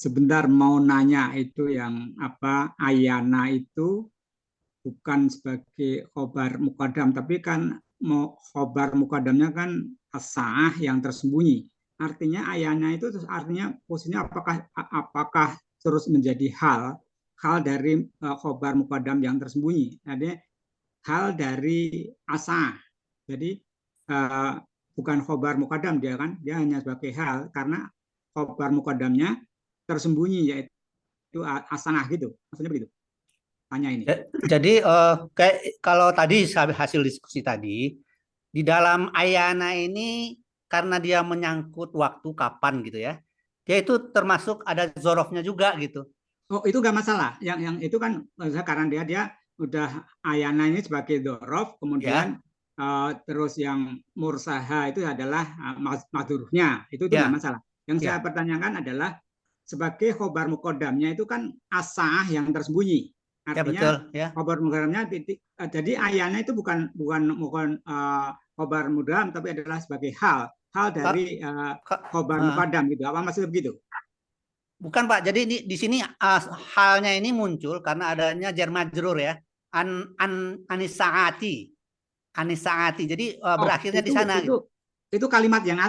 sebentar mau nanya itu yang apa ayana itu bukan sebagai khobar mukadam, tapi kan mau khobar mukadamnya kan as-sa'ah yang tersembunyi. Artinya ayana itu artinya posisinya apakah terus menjadi hal dari khobar mukadam yang tersembunyi. Jadi hal dari asa. Jadi uh, bukan khobar mukadam dia kan, dia hanya sebagai hal karena khobar mukadamnya tersembunyi yaitu asanah gitu. Maksudnya begitu. Tanya ini. Jadi kayak kalau tadi hasil diskusi tadi di dalam ayana ini karena dia menyangkut waktu kapan gitu ya. Dia itu termasuk ada zorofnya juga gitu. Oh, itu nggak masalah. Yang itu kan karena dia udah ayana ini sebagai dorof, kemudian Ya, terus yang mursaha itu adalah madhurufnya. Itu nggak ya, masalah. Yang saya ya. pertanyakan adalah sebagai khobar mukodamnya itu kan asah yang tersembunyi. Ya betul Artinya ya. khobar mukodamnya jadi ayana itu bukan khobar mudam tapi adalah sebagai hal Kak, dari Kak, khobar mukadam gitu. Apa maksudnya begitu? bukan Pak. Jadi di sini halnya ini muncul karena adanya jar majrur ya. Anisaati. Anisaati. Jadi Oh, berakhirnya di itu sana itu gitu. itu kalimat yang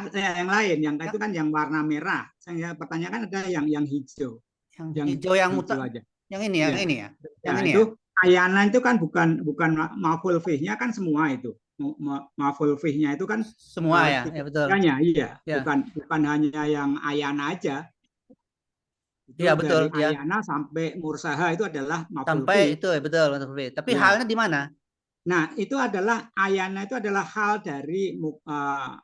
lain, yang itu Ya, kan yang warna merah. Saya pertanyakan ada yang hijau, yang yang hijau yang hijau aja. yang Ya, ini ya. ya Yang ini itu ya. ayana itu kan bukan maful fihnya kan semua itu. Maful fihnya itu kan Semua ya. Ya betul. tiganya, iya, Ya. bukan hanya yang ayana aja. Itu Iya betul dari ya. ayana sampai mursaha itu adalah maful Sampai fih. itu ya betul, betul. Tapi Ya, halnya di mana? nah, itu adalah ayana itu adalah hal dari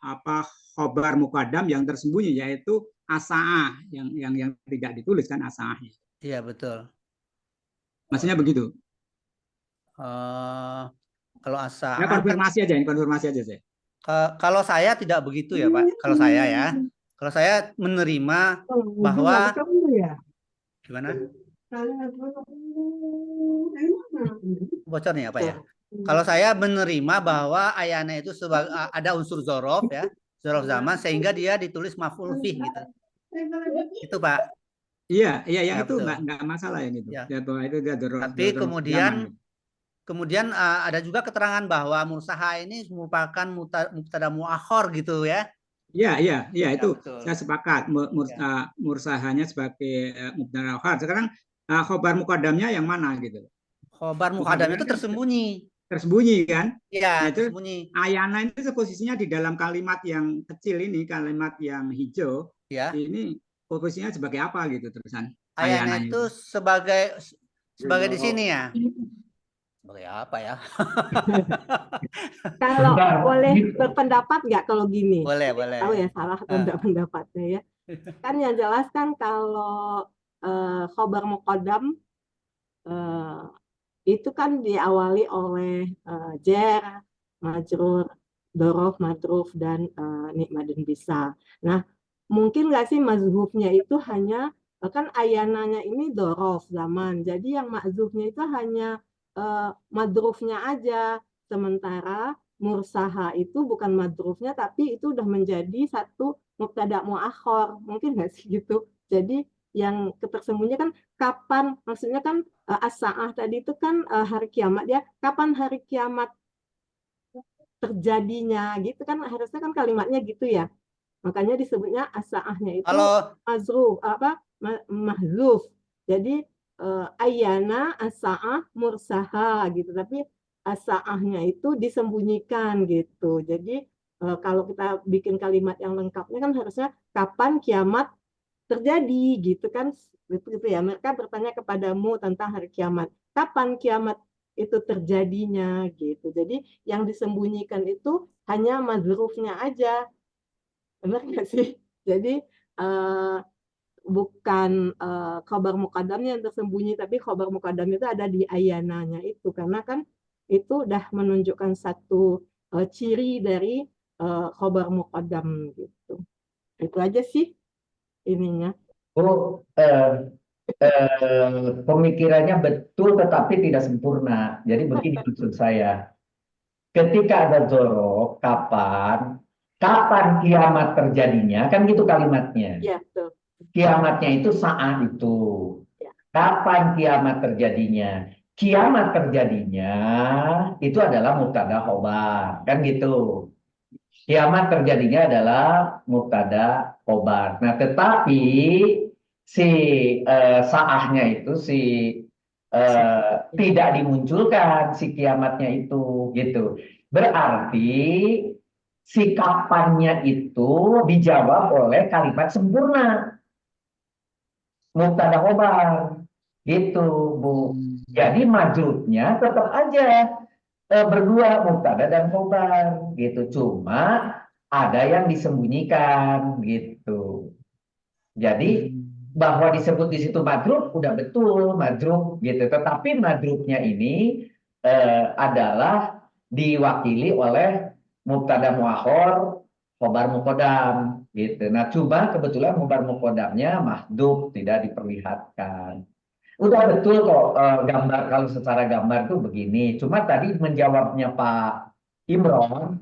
apa khobar mukadam yang tersembunyi yaitu asaah yang tidak ditulis kan asaahnya. Iya betul. Oh Maksudnya iya. begitu. Eh, kalau Ya asaan kan konfirmasi aja, ini konfirmasi aja saya. kalau saya tidak begitu ya Pak. Kalau saya ya, kalau saya menerima bahwa gimana? Bocor nih apa ya? Kalau saya menerima bahwa ayana itu ada unsur zorof ya, zorof zaman sehingga dia ditulis maf'ul fih gitu. Itu Pak. Iya, iya yang Ya itu betul. nggak masalah yang itu. Ya. Ya bahwa itu dia Tapi zaman kemudian gitu. kemudian ada juga keterangan bahwa mursaha ini merupakan mubtada muakhor gitu ya. Iya, iya, iya Ya itu saya betul. sepakat Ya. mursahanya sebagai mubtada akhar. Sekarang khobar mukadamnya yang mana gitu. Khobar mukadam Mukadamnya itu kan tersembunyi. tersembunyi kan. Nah Iya, itu tersembunyi. ayana itu posisinya di dalam kalimat yang kecil ini, kalimat yang hijau Ya. ini posisinya sebagai apa gitu terusan Ayana ayananya itu itu. sebagai sebagai di sini ya. Sebagai apa ya? Kalau boleh berpendapat nggak kalau gini? Boleh, Tapi nggak boleh. tahu ya salah atau enggak pendapatnya ya. Kan yang jelas kan kalau khobar muqaddam eh, itu kan diawali oleh jer, majrur, dorof, madruf, dan nikmat dan bisa. Nah, mungkin nggak sih mazhubnya itu hanya kan ayananya ini dorof zaman. Jadi yang mazhubnya itu hanya madrufnya aja. Sementara mursaha itu bukan madrufnya tapi itu udah menjadi satu mubtada muakhor. Mungkin nggak sih gitu. Jadi yang ketersembunyi kan kapan maksudnya kan as-sa'ah tadi itu kan hari kiamat ya. Kapan hari kiamat terjadinya gitu kan harusnya kan kalimatnya gitu ya. Makanya disebutnya as-sa'ahnya itu Kalau mazruf apa mahzuf. Jadi ayana as-sa'ah mursaha gitu. Tapi as-sa'ahnya itu disembunyikan gitu. Jadi kalau kita bikin kalimat yang lengkapnya kan harusnya kapan kiamat terjadi gitu kan gitu ya mereka bertanya kepadamu tentang hari kiamat kapan kiamat itu terjadinya gitu jadi yang disembunyikan itu hanya madrufnya aja benar nggak sih jadi uh, bukan khabar mukadamnya yang tersembunyi tapi khabar mukadam itu ada di ayananya itu karena kan itu udah menunjukkan satu ciri dari khabar mukadam gitu itu aja sih ininya. Oh, pemikirannya betul tetapi tidak sempurna. Jadi begini maksud saya. Ketika ada zorok, kapan kiamat terjadinya? Kan gitu kalimatnya. Iya, betul. Kiamatnya itu saat itu. Ya. Kapan kiamat terjadinya? Kiamat terjadinya itu adalah mubtada khobar, kan gitu. Kiamat terjadinya adalah mubtada khobar. Nah, tetapi si saahnya itu tidak dimunculkan si kiamatnya itu gitu. Berarti si kapannya itu dijawab oleh kalimat sempurna mubtada khobar gitu, Bu. Jadi majrurnya tetap aja berdua mubtada dan khobar gitu. Cuma ada yang disembunyikan gitu. Jadi bahwa disebut di situ madrub udah betul madrub gitu. Tetapi madrubnya ini adalah diwakili oleh mubtada muakhor khobar muqaddam gitu. Nah, cuma kebetulan khobar muqaddamnya mahdhuf tidak diperlihatkan. Udah betul kok gambar kalau secara gambar tuh begini. Cuma tadi menjawabnya Pak Imron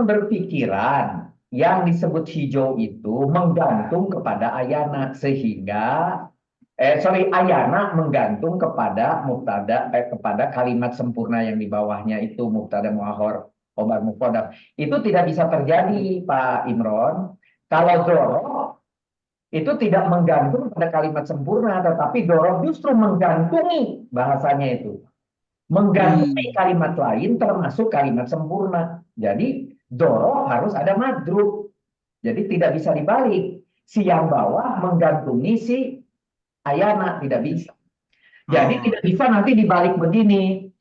berpikiran yang disebut hijau itu menggantung kepada ayana sehingga ayana menggantung kepada kepada kalimat sempurna yang di bawahnya itu mubtada muakhor khobar muqaddam. Itu tidak bisa terjadi Pak Imron. Kalau dzaraf itu tidak menggantung pada kalimat sempurna, tetapi dzaraf justru menggantungi bahasanya itu. Menggantungi kalimat lain termasuk kalimat sempurna. Jadi dzaraf harus ada madrub. Jadi tidak bisa dibalik. Si yang bawah menggantungi si ayana, tidak bisa. Jadi tidak bisa nanti dibalik begini.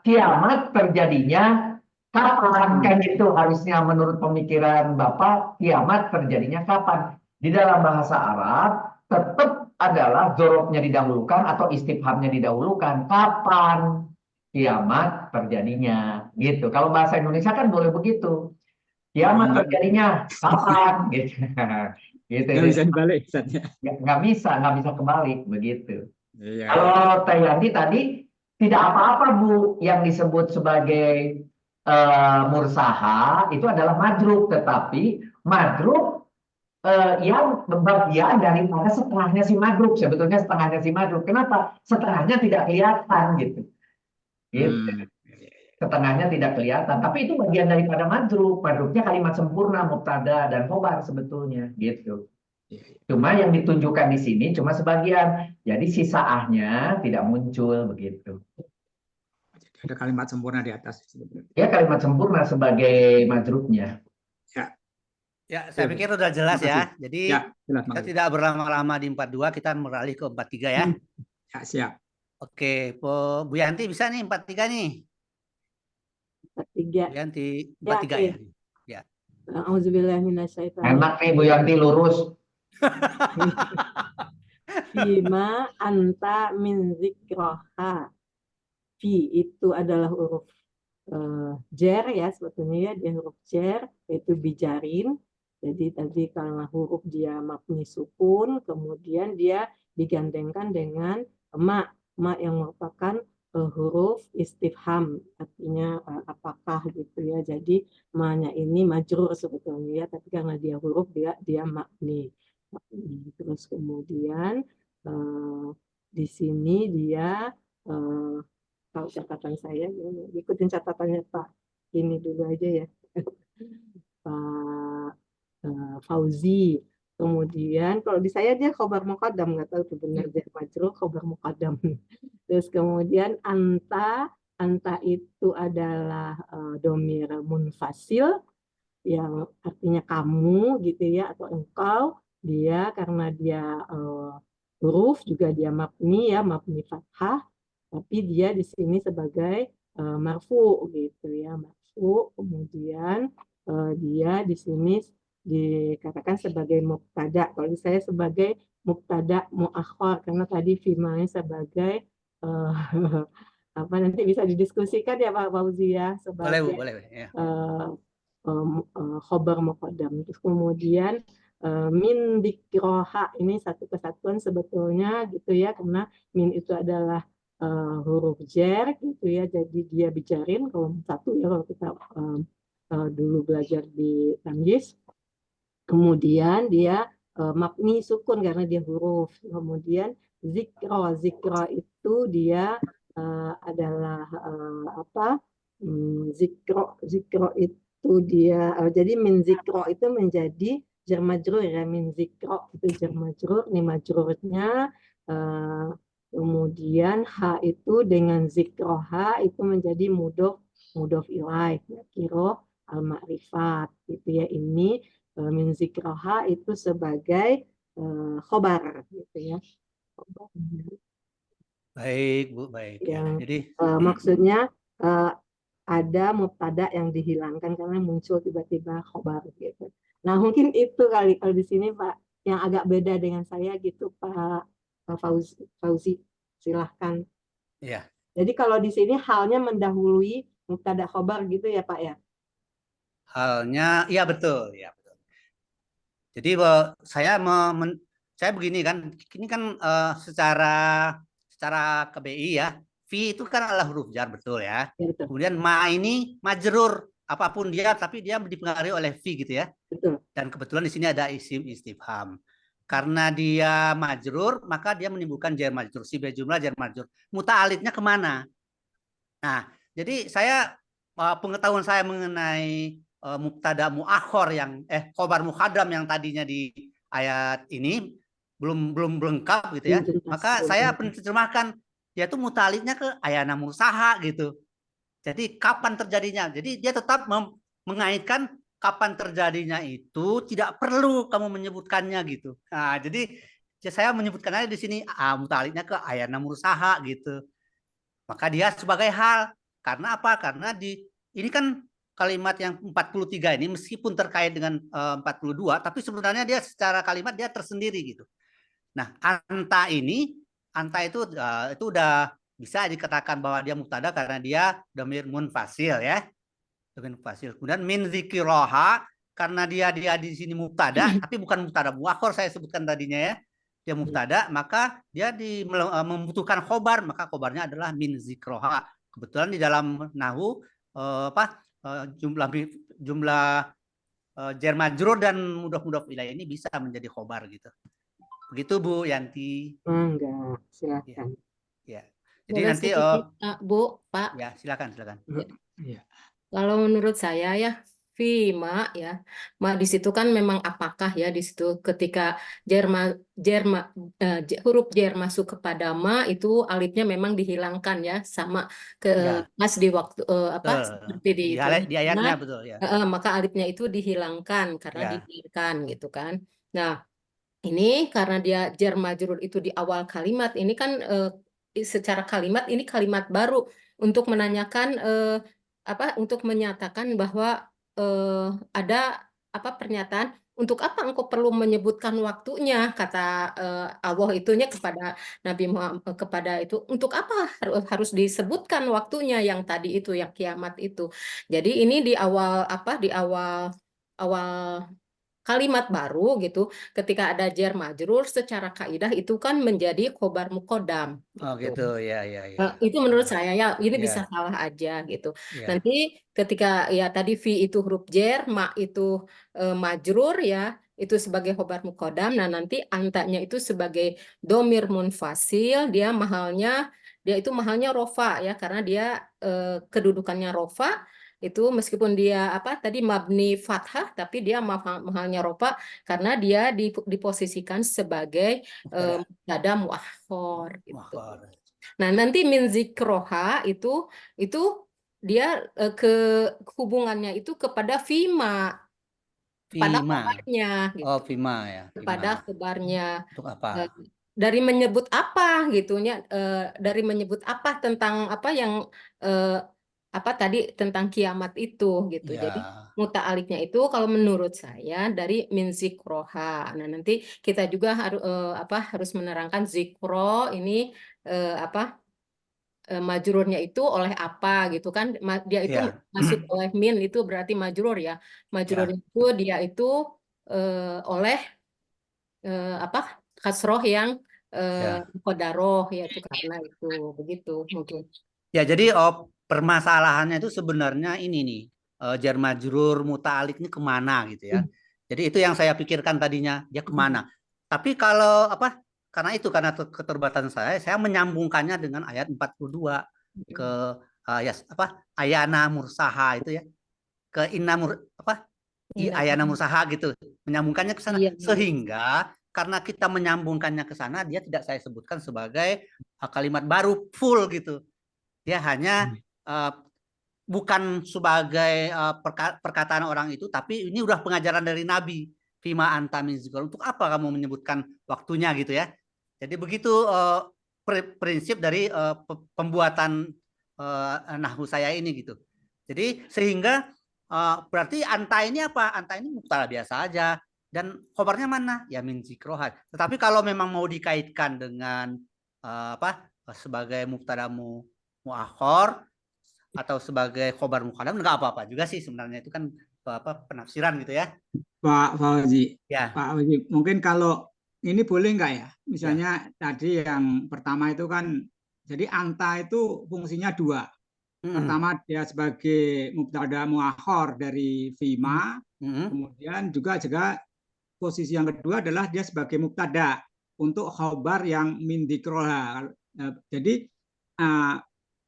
Kiamat terjadinya kapan? Kan itu harusnya menurut pemikiran Bapak, kiamat terjadinya kapan? Di dalam bahasa Arab tetap adalah dzarafnya didahulukan atau istifhamnya didahulukan. Kapan kiamat terjadinya? Gitu. Kalau bahasa Indonesia kan boleh begitu. Kiamat terjadinya kapan? Gitu. Gitu. Nggak bisa dibalik, Ustaznya. Nggak bisa kebalik begitu. Iya. Kalau Tayandi tadi tidak apa-apa Bu, yang disebut sebagai mursaha itu adalah madrub, tetapi madrub yang bagian daripada setengahnya si madrub, sebetulnya setengahnya si madrub. Kenapa? Setengahnya tidak kelihatan gitu. Gitu. Setengahnya tidak kelihatan, tapi itu bagian daripada madrub. Madrubnya kalimat sempurna, mubtada dan khobar sebetulnya gitu. Cuma yang ditunjukkan di sini cuma sebagian. Jadi sisa ahnya tidak muncul begitu. Ada kalimat sempurna di atas. Ya kalimat sempurna sebagai madrubnya. Ya, saya pikir sudah jelas ya. Jadi Ya, jelas, kita makasih. tidak berlama-lama di 42, kita beralih ke 43 ya. Ya, siap. Oke, Bu Yanti bisa nih 43 nih. 43. Bu Yanti Ya, 43 oke. ya. Ya. Auzubillahi minasyaitonir Enak nih Bu Yanti lurus. Bima anta min zikroha. Fi itu adalah huruf jer ya, sebetulnya ya, dia huruf jer, yaitu bijarin. Jadi tadi karena huruf dia mabni sukun, kemudian dia digandengkan dengan ma yang merupakan huruf istifham, artinya apakah gitu ya. Jadi ma-nya ini majrur sebetulnya ya, tapi karena dia huruf dia mabni. Terus kemudian di sini dia kalau catatan saya, ikutin catatannya Pak ini dulu aja ya, Pak Fauzi. Kemudian kalau di saya dia khobar muqaddam, nggak tahu tuh benar dia majrur khobar muqaddam. Terus kemudian anta itu adalah domir munfasil yang artinya kamu gitu ya, atau engkau. Dia karena dia huruf juga dia mabni ya, mabni fathah, tapi dia di sini sebagai marfu gitu ya, marfu. Kemudian dia di sini dikatakan sebagai mubtada. Kalau saya sebagai mubtada muakhar, karena tadi firmannya sebagai apa, nanti bisa didiskusikan ya Pak Fauzi ya, Boleh Bu, sebagai boleh ya. khobar muqaddam. Terus kemudian min dikroha, ini satu kesatuan sebetulnya gitu ya, karena min itu adalah huruf jer gitu ya, jadi dia bicarin kalau satu ya, kalau kita dulu belajar di tamyiz. Kemudian dia mabni sukun karena dia huruf. Kemudian zikro itu dia adalah apa? Zikro itu dia jadi min zikro itu menjadi jar majrur ya, min zikro itu jar majrur, ini majrurnya. Kemudian ha itu dengan zikro ha itu menjadi mudof ilaih, kiro al ma'rifat gitu ya. Ini min zikroha itu sebagai khobar gitu ya. Baik, Bu, baik ya. Yang Jadi maksudnya ada mubtada yang dihilangkan karena muncul tiba-tiba khobar gitu. Nah, mungkin itu kali kalau di sini Pak yang agak beda dengan saya gitu Pak Fauzi. Silahkan. ya, Jadi kalau di sini halnya mendahului mubtada khobar gitu ya Pak ya. halnya ya betul, ya betul. Jadi saya begini kan, ini kan secara KBI ya, fi itu kan adalah huruf jar betul ya. Ya betul. Kemudian ma ini majrur apapun dia, tapi dia dipengaruhi oleh fi gitu ya. Betul. Dan kebetulan di sini ada isim istifham. Karena dia majrur, maka dia menimbulkan jar majrur. Sibah jumlah jar majrur. Muta'alidnya kemana? Nah, jadi pengetahuan saya mengenai mubtada muakhor yang khobar mukhadam yang tadinya di ayat ini belum lengkap gitu ya. Maka saya penerjemahkan yaitu muta'alidnya ke ayana mursaha gitu. Jadi kapan terjadinya? Jadi dia tetap mengaitkan kapan terjadinya itu tidak perlu kamu menyebutkannya gitu. Nah, jadi saya menyebutkan aja di sini muta'alidnya ke ayana mursaha gitu. Maka dia sebagai hal. Karena apa? Karena ini kan kalimat yang 43 ini meskipun terkait dengan 42, tapi sebenarnya dia secara kalimat dia tersendiri gitu. Nah, anta itu udah bisa dikatakan bahwa dia mubtada karena dia dhamir munfasil ya. Dhamir munfasil. Kemudian min zikiroha karena dia di sini mubtada tapi bukan mubtada muakhor saya sebutkan tadinya ya. Dia mubtada maka dia membutuhkan khobar, maka khobarnya adalah min zikroha. Kebetulan di dalam nahwu jumlah jar majrur dan mudhof ilaih ini bisa menjadi khobar gitu. Begitu Bu Yanti. Enggak, silakan. Ya. Jadi Boleh nanti sedikit, Bu, Pak. ya silakan. Ya. Kalau menurut saya ya, Fima ya, di situ kan memang apakah ya di situ ketika huruf jer masuk kepada ma itu alifnya memang dihilangkan ya sama Ya. pas di waktu seperti di itu. Di ayatnya betul ya. Maka alifnya itu dihilangkan karena Ya. dibiarkan gitu kan. Nah, ini karena dia jar majrur itu di awal kalimat, ini kan secara kalimat ini kalimat baru untuk menanyakan untuk menyatakan bahwa ada pernyataan untuk apa engkau perlu menyebutkan waktunya, kata Allah itunya kepada Nabi Muhammad, kepada itu untuk apa harus disebutkan waktunya yang tadi itu yang kiamat itu. Jadi ini di awal awal kalimat baru gitu, ketika ada jar majrur secara kaidah itu kan menjadi khobar muqaddam Oh gitu. gitu ya. Itu menurut saya ya ini Ya. bisa salah aja gitu. Ya. Nanti ketika ya tadi fi itu huruf jar, ma itu majrur ya, itu sebagai khobar muqaddam. Nah, nanti antanya itu sebagai domir munfasil, dia itu mahalnya rofa ya karena dia kedudukannya rofa. Itu meskipun dia tadi mabni fathah tapi dia mahalnya rofa karena dia diposisikan sebagai mubtada muakhor gitu. Nah, nanti min zikroha itu dia hubungannya itu kepada Fima. Kepada khobarnya gitu. Oh, Fima ya. Kepada khobarnya. Untuk apa? Dari menyebut apa gitunya, dari menyebut apa tentang apa yang tadi tentang kiamat itu gitu. Ya. Jadi muta'aliknya itu kalau menurut saya dari min zikroha. Nah, nanti kita juga harus menerangkan zikro ini majrurnya itu oleh apa gitu kan. Dia itu masuk oleh min itu berarti majrur ya. Majrurnya itu dia itu oleh kasroh yang qadaroh yaitu karena itu begitu mungkin. Ya, jadi permasalahannya itu sebenarnya ini nih jar majrur muta'alik ini kemana gitu ya. Jadi itu yang saya pikirkan tadinya, dia kemana. Tapi kalau apa? Karena keterbatasan saya menyambungkannya dengan ayat 42 ke ya apa? Ayana mursaha itu ya. Ke Ayana mursaha gitu. Menyambungkannya ke sana Iya. sehingga karena kita menyambungkannya ke sana, dia tidak saya sebutkan sebagai kalimat baru full gitu. Dia hanya bukan sebagai perkataan orang itu, tapi ini udah pengajaran dari Nabi. Fima anta min zikrullah. Untuk apa kamu menyebutkan waktunya gitu ya? Jadi begitu prinsip dari pembuatan nahwu saya ini gitu. Jadi sehingga berarti anta ini apa? Anta ini mubtada biasa aja. Dan khobarnya mana? Ya min zikroha. Tetapi kalau memang mau dikaitkan dengan sebagai mubtada muakhor atau sebagai khobar muqaddam nggak apa-apa juga sih sebenarnya, itu kan penafsiran gitu ya. Pak Fauzi, Ya. Pak Fauzi, mungkin kalau ini boleh nggak ya? Misalnya tadi yang pertama itu kan, jadi anta itu fungsinya dua. Pertama dia sebagai mubtada muakhor dari fima, kemudian juga posisi yang kedua adalah dia sebagai mubtada untuk khobar yang min dzikroha. Jadi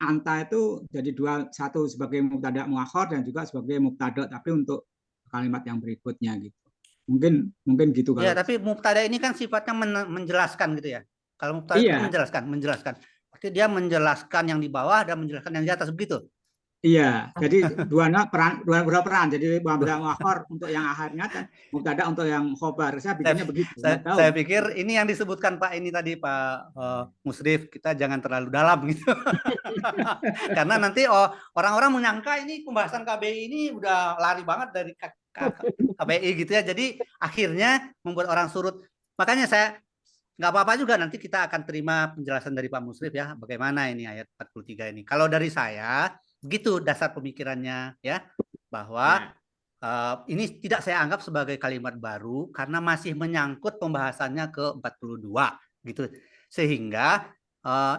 anta itu jadi satu sebagai mubtada muakhor dan juga sebagai mubtada tapi untuk kalimat yang berikutnya gitu. Mungkin gitu Ya, kalau. tapi mubtada ini kan sifatnya menjelaskan gitu ya. Kalau mubtada itu menjelaskan. Berarti dia menjelaskan yang di bawah dan menjelaskan yang di atas begitu. Iya, jadi dua peran. Jadi mubtada muakhor untuk yang akhirnya dan mubtada untuk yang khobar. Saya bikinnya begitu. Saya pikir ini yang disebutkan Pak ini tadi Pak Musrif, kita jangan terlalu dalam gitu. Karena nanti orang-orang menyangka ini pembahasan KBI ini udah lari banget dari KBI gitu ya. Jadi akhirnya membuat orang surut. Makanya saya nggak apa-apa juga, nanti kita akan terima penjelasan dari Pak Musrif ya, bagaimana ini ayat 43 ini. Kalau dari saya begitu dasar pemikirannya ya, bahwa ini tidak saya anggap sebagai kalimat baru karena masih menyangkut pembahasannya ke 42 gitu. Sehingga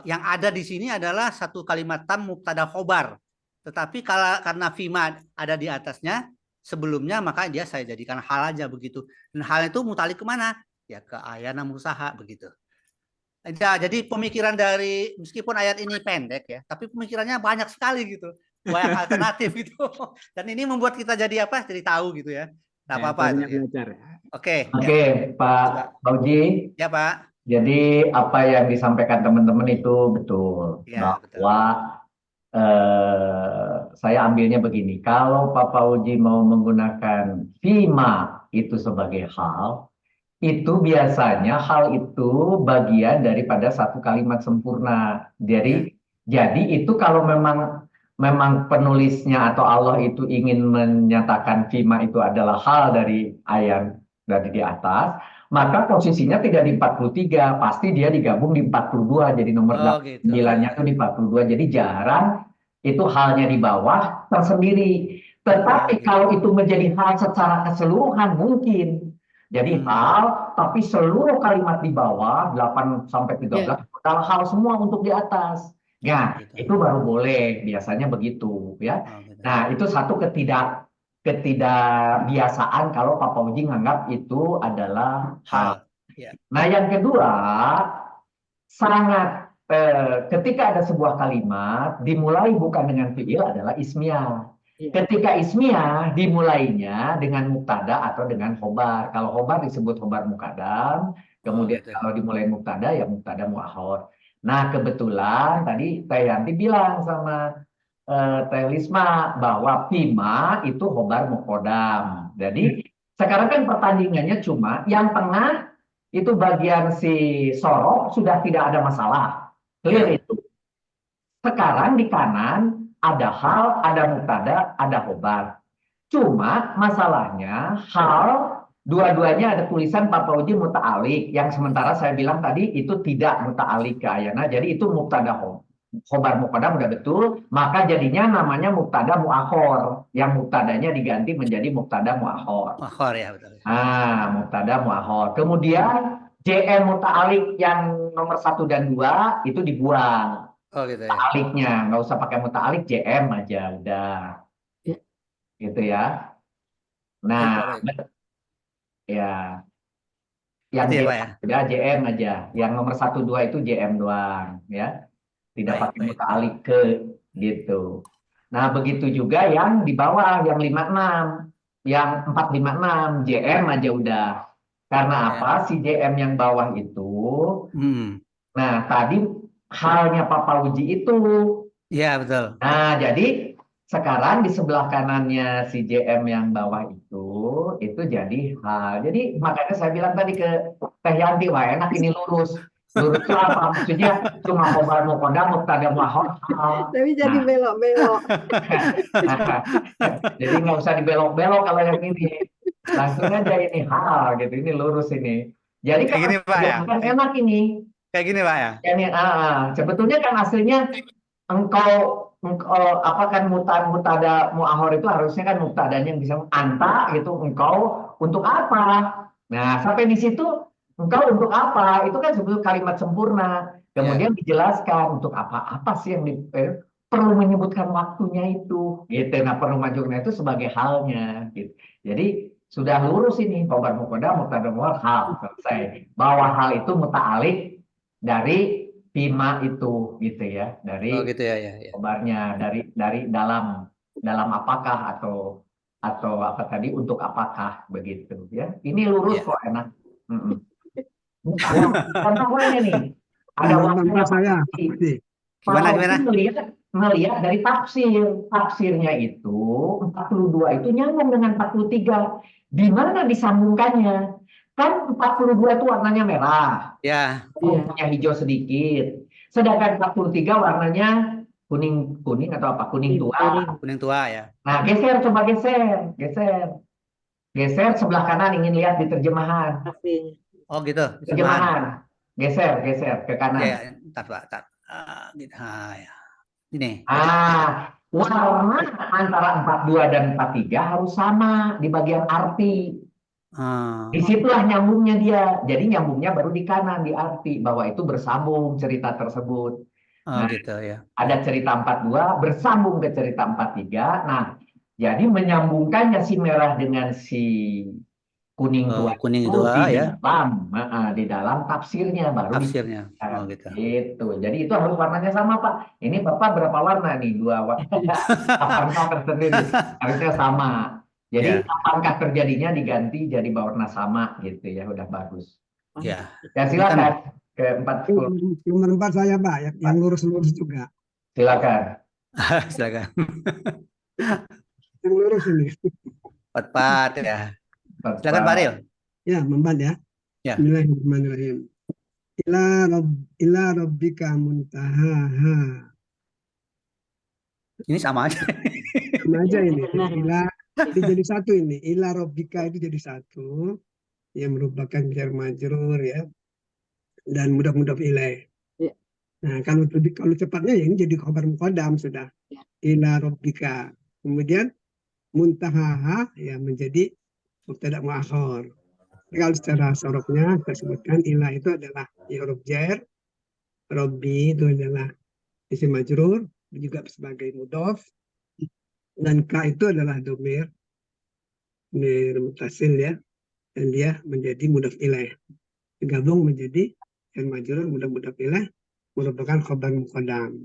yang ada di sini adalah satu kalimat tam mubtada khobar. Tetapi karena fima ada di atasnya sebelumnya, maka dia saya jadikan hal aja begitu. Dan hal itu mutalik kemana? Ya ke ayana mursaha begitu. Ya, jadi pemikiran dari, meskipun ayat ini pendek ya, tapi pemikirannya banyak sekali gitu, banyak alternatif gitu. Dan ini membuat kita jadi apa? Jadi tahu gitu ya. Nggak apa-apa itu ya. Belajar. Oke, Pak Fauzi. Ya Pak. Jadi apa yang disampaikan teman-teman itu betul, Ya, bahwa saya ambilnya begini, kalau Pak Fauzi mau menggunakan fima itu sebagai hal, itu biasanya hal itu bagian daripada satu kalimat sempurna. Jadi itu kalau memang penulisnya atau Allah itu ingin menyatakan fima itu adalah hal dari ayat dari di atas, maka posisinya tidak di 43, pasti dia digabung di 42, jadi nomor 9-nya itu di 42. Jadi jarang itu halnya di bawah tersendiri. Tetapi kalau itu menjadi hal secara keseluruhan mungkin. Jadi hal, tapi seluruh kalimat di bawah 8 sampai 13 adalah hal semua untuk di atas. Nah, itu baru boleh, biasanya begitu ya. Nah, itu satu ketidakbiasaan kalau Pak Fauzi menganggap itu adalah hal. Nah, yang kedua, sangat ketika ada sebuah kalimat dimulai bukan dengan fiil adalah ismiyah. Ketika ismiyah dimulainya dengan mubtada atau dengan khobar. Kalau khobar disebut khobar muqaddam, kemudian kalau dimulai mubtada ya mubtada muakhor. Nah, kebetulan tadi Teh Yanti bilang sama Teh Lisma bahwa fima itu khobar muqaddam. Jadi sekarang kan pertandingannya cuma yang tengah itu bagian si sorok sudah tidak ada masalah. Clear itu. Sekarang di kanan ada hal, ada mubtada, ada khobar. Cuma masalahnya hal dua-duanya ada tulisan Pak Fauzi muta'alik, yang sementara saya bilang tadi itu tidak muta'alik ke ayana. Jadi itu mubtada khobar muqaddam udah betul, maka jadinya namanya mubtada muakhor. Yang mubtadanya diganti menjadi mubtada muakhor. Muakhor ya betul. Mubtada muakhor. Kemudian JM muta'alik yang nomor 1 dan 2 itu dibuang. Oh gitu ya. Muta'aliknya nggak usah pakai muta'alik, JM aja udah. Gitu ya. Nah, Ya, yang Itu ya, Pak JM ya. udah JM aja. Yang nomor 1 2 itu JM doang ya. Tidak Baik, pakai baik. muta'alliq ke gitu. Nah, begitu juga yang di bawah yang 56, yang 456 JM aja udah. Karena JM. apa? Si JM yang bawah itu. Hmm. Nah, tadi halnya Papa Uji itu. Iya, betul. Nah, jadi sekarang di sebelah kanannya si JM yang bawah itu jadi hal. Jadi makanya saya bilang tadi ke Teh Yanti, wah enak ini lurus. Lurus itu apa? Maksudnya cuma khobar muqaddam, mubtada muakhar hal. Tapi jadi Nah, belok-belok. jadi nggak usah dibelok-belok kalau yang ini. Langsung aja ini hal gitu, ini lurus ini. Jadi Kayak kalau gini, Pak ya. dijelaskan enak ini. Kayak gini, Pak ya. Ini sebetulnya kan aslinya engkau apa kan mutada muahor itu harusnya kan mutadanya yang bisa anta gitu engkau untuk apa? Nah, sampai di situ engkau untuk apa? Itu kan sebetulnya kalimat sempurna. Ya. Kemudian dijelaskan untuk apa sih yang perlu menyebutkan waktunya itu gitu. Nah, perlu majurnya itu sebagai halnya gitu. Jadi sudah lurus ini khobar muqaddam mubtada muakhar hal selesai. Bahwa hal itu muta'alliq dari Bima itu gitu ya, Oh, dari gitu ya, ya, ya. kabarnya dari dalam apakah atau apa tadi untuk apakah begitu ya. Ini lurus Ya. kok enak. Mm-mm. Contoh lainnya nih. Ada Yang waktunya menurut saya Pak Uji. Gimana, Pak gimana? Uji melihat dari tafsir. Tafsirnya itu 42 itu nyambung dengan 43. Di mana disambungkannya? Kan 42 itu warnanya merah. Ya. Warnanya hijau sedikit. Sedangkan 43 warnanya kuning atau apa? Kuning tua. Kuning tua ya. Nah, coba geser sebelah kanan ingin lihat di terjemahan. Artinya. Oh, gitu. Terjemahan. Geser ke Ya, kanan. ya. Ntar, Pak. Ntar. Gitu. Ya. Ini. Warna antara 42 dan 43 harus sama di bagian arti. Disitulah nyambungnya dia. Jadi nyambungnya baru di kanan, di arti. Bahwa itu bersambung cerita tersebut. Oh, gitu ya. Ada cerita 42 bersambung ke cerita 43. Nah, jadi menyambungkannya si merah dengan si kuning tua Kuning itu tua di ya. di dalam tafsirnya baru Tafsirnya. Oh, gitu. gitu. Jadi itu harus warnanya sama, Pak. Ini Bapak berapa warna nih? 2 warna. Apakah tersendiri? Harusnya sama. Jadi apakah terjadinya diganti jadi warna sama gitu ya, udah bagus. Ya. Ya silakan ke 40. Nomor 4 saya Pak, yang lurus-lurus juga. Silakan. Silakan. Yang lurus ini. 44 ya. Silakan Pak Ril. Ya, memban ya. Ya. Bismillahirrahmanirrahim. Ila rabbika muntahaha. Ini sama aja. Sama aja ini. Ila itu jadi satu ini. Ila rabbika itu jadi satu. Yang merupakan jar majrur ya. Dan mudhaf ilaih. Ya. Nah, kalau cepatnya ya ini jadi khabar muqaddam sudah. Ya. Ila rabbika. Kemudian muntahaha ya menjadi mubtada muakhar. Kalau secara sorofnya tersebutkan ila itu adalah huruf jar, robbi itu adalah isim majrur juga sebagai mudhof, dan ka itu adalah domir mutasil ya, dan dia menjadi mudhof ilaih, digabung menjadi jar majrur mudhof ilaih merupakan khabar muqaddam.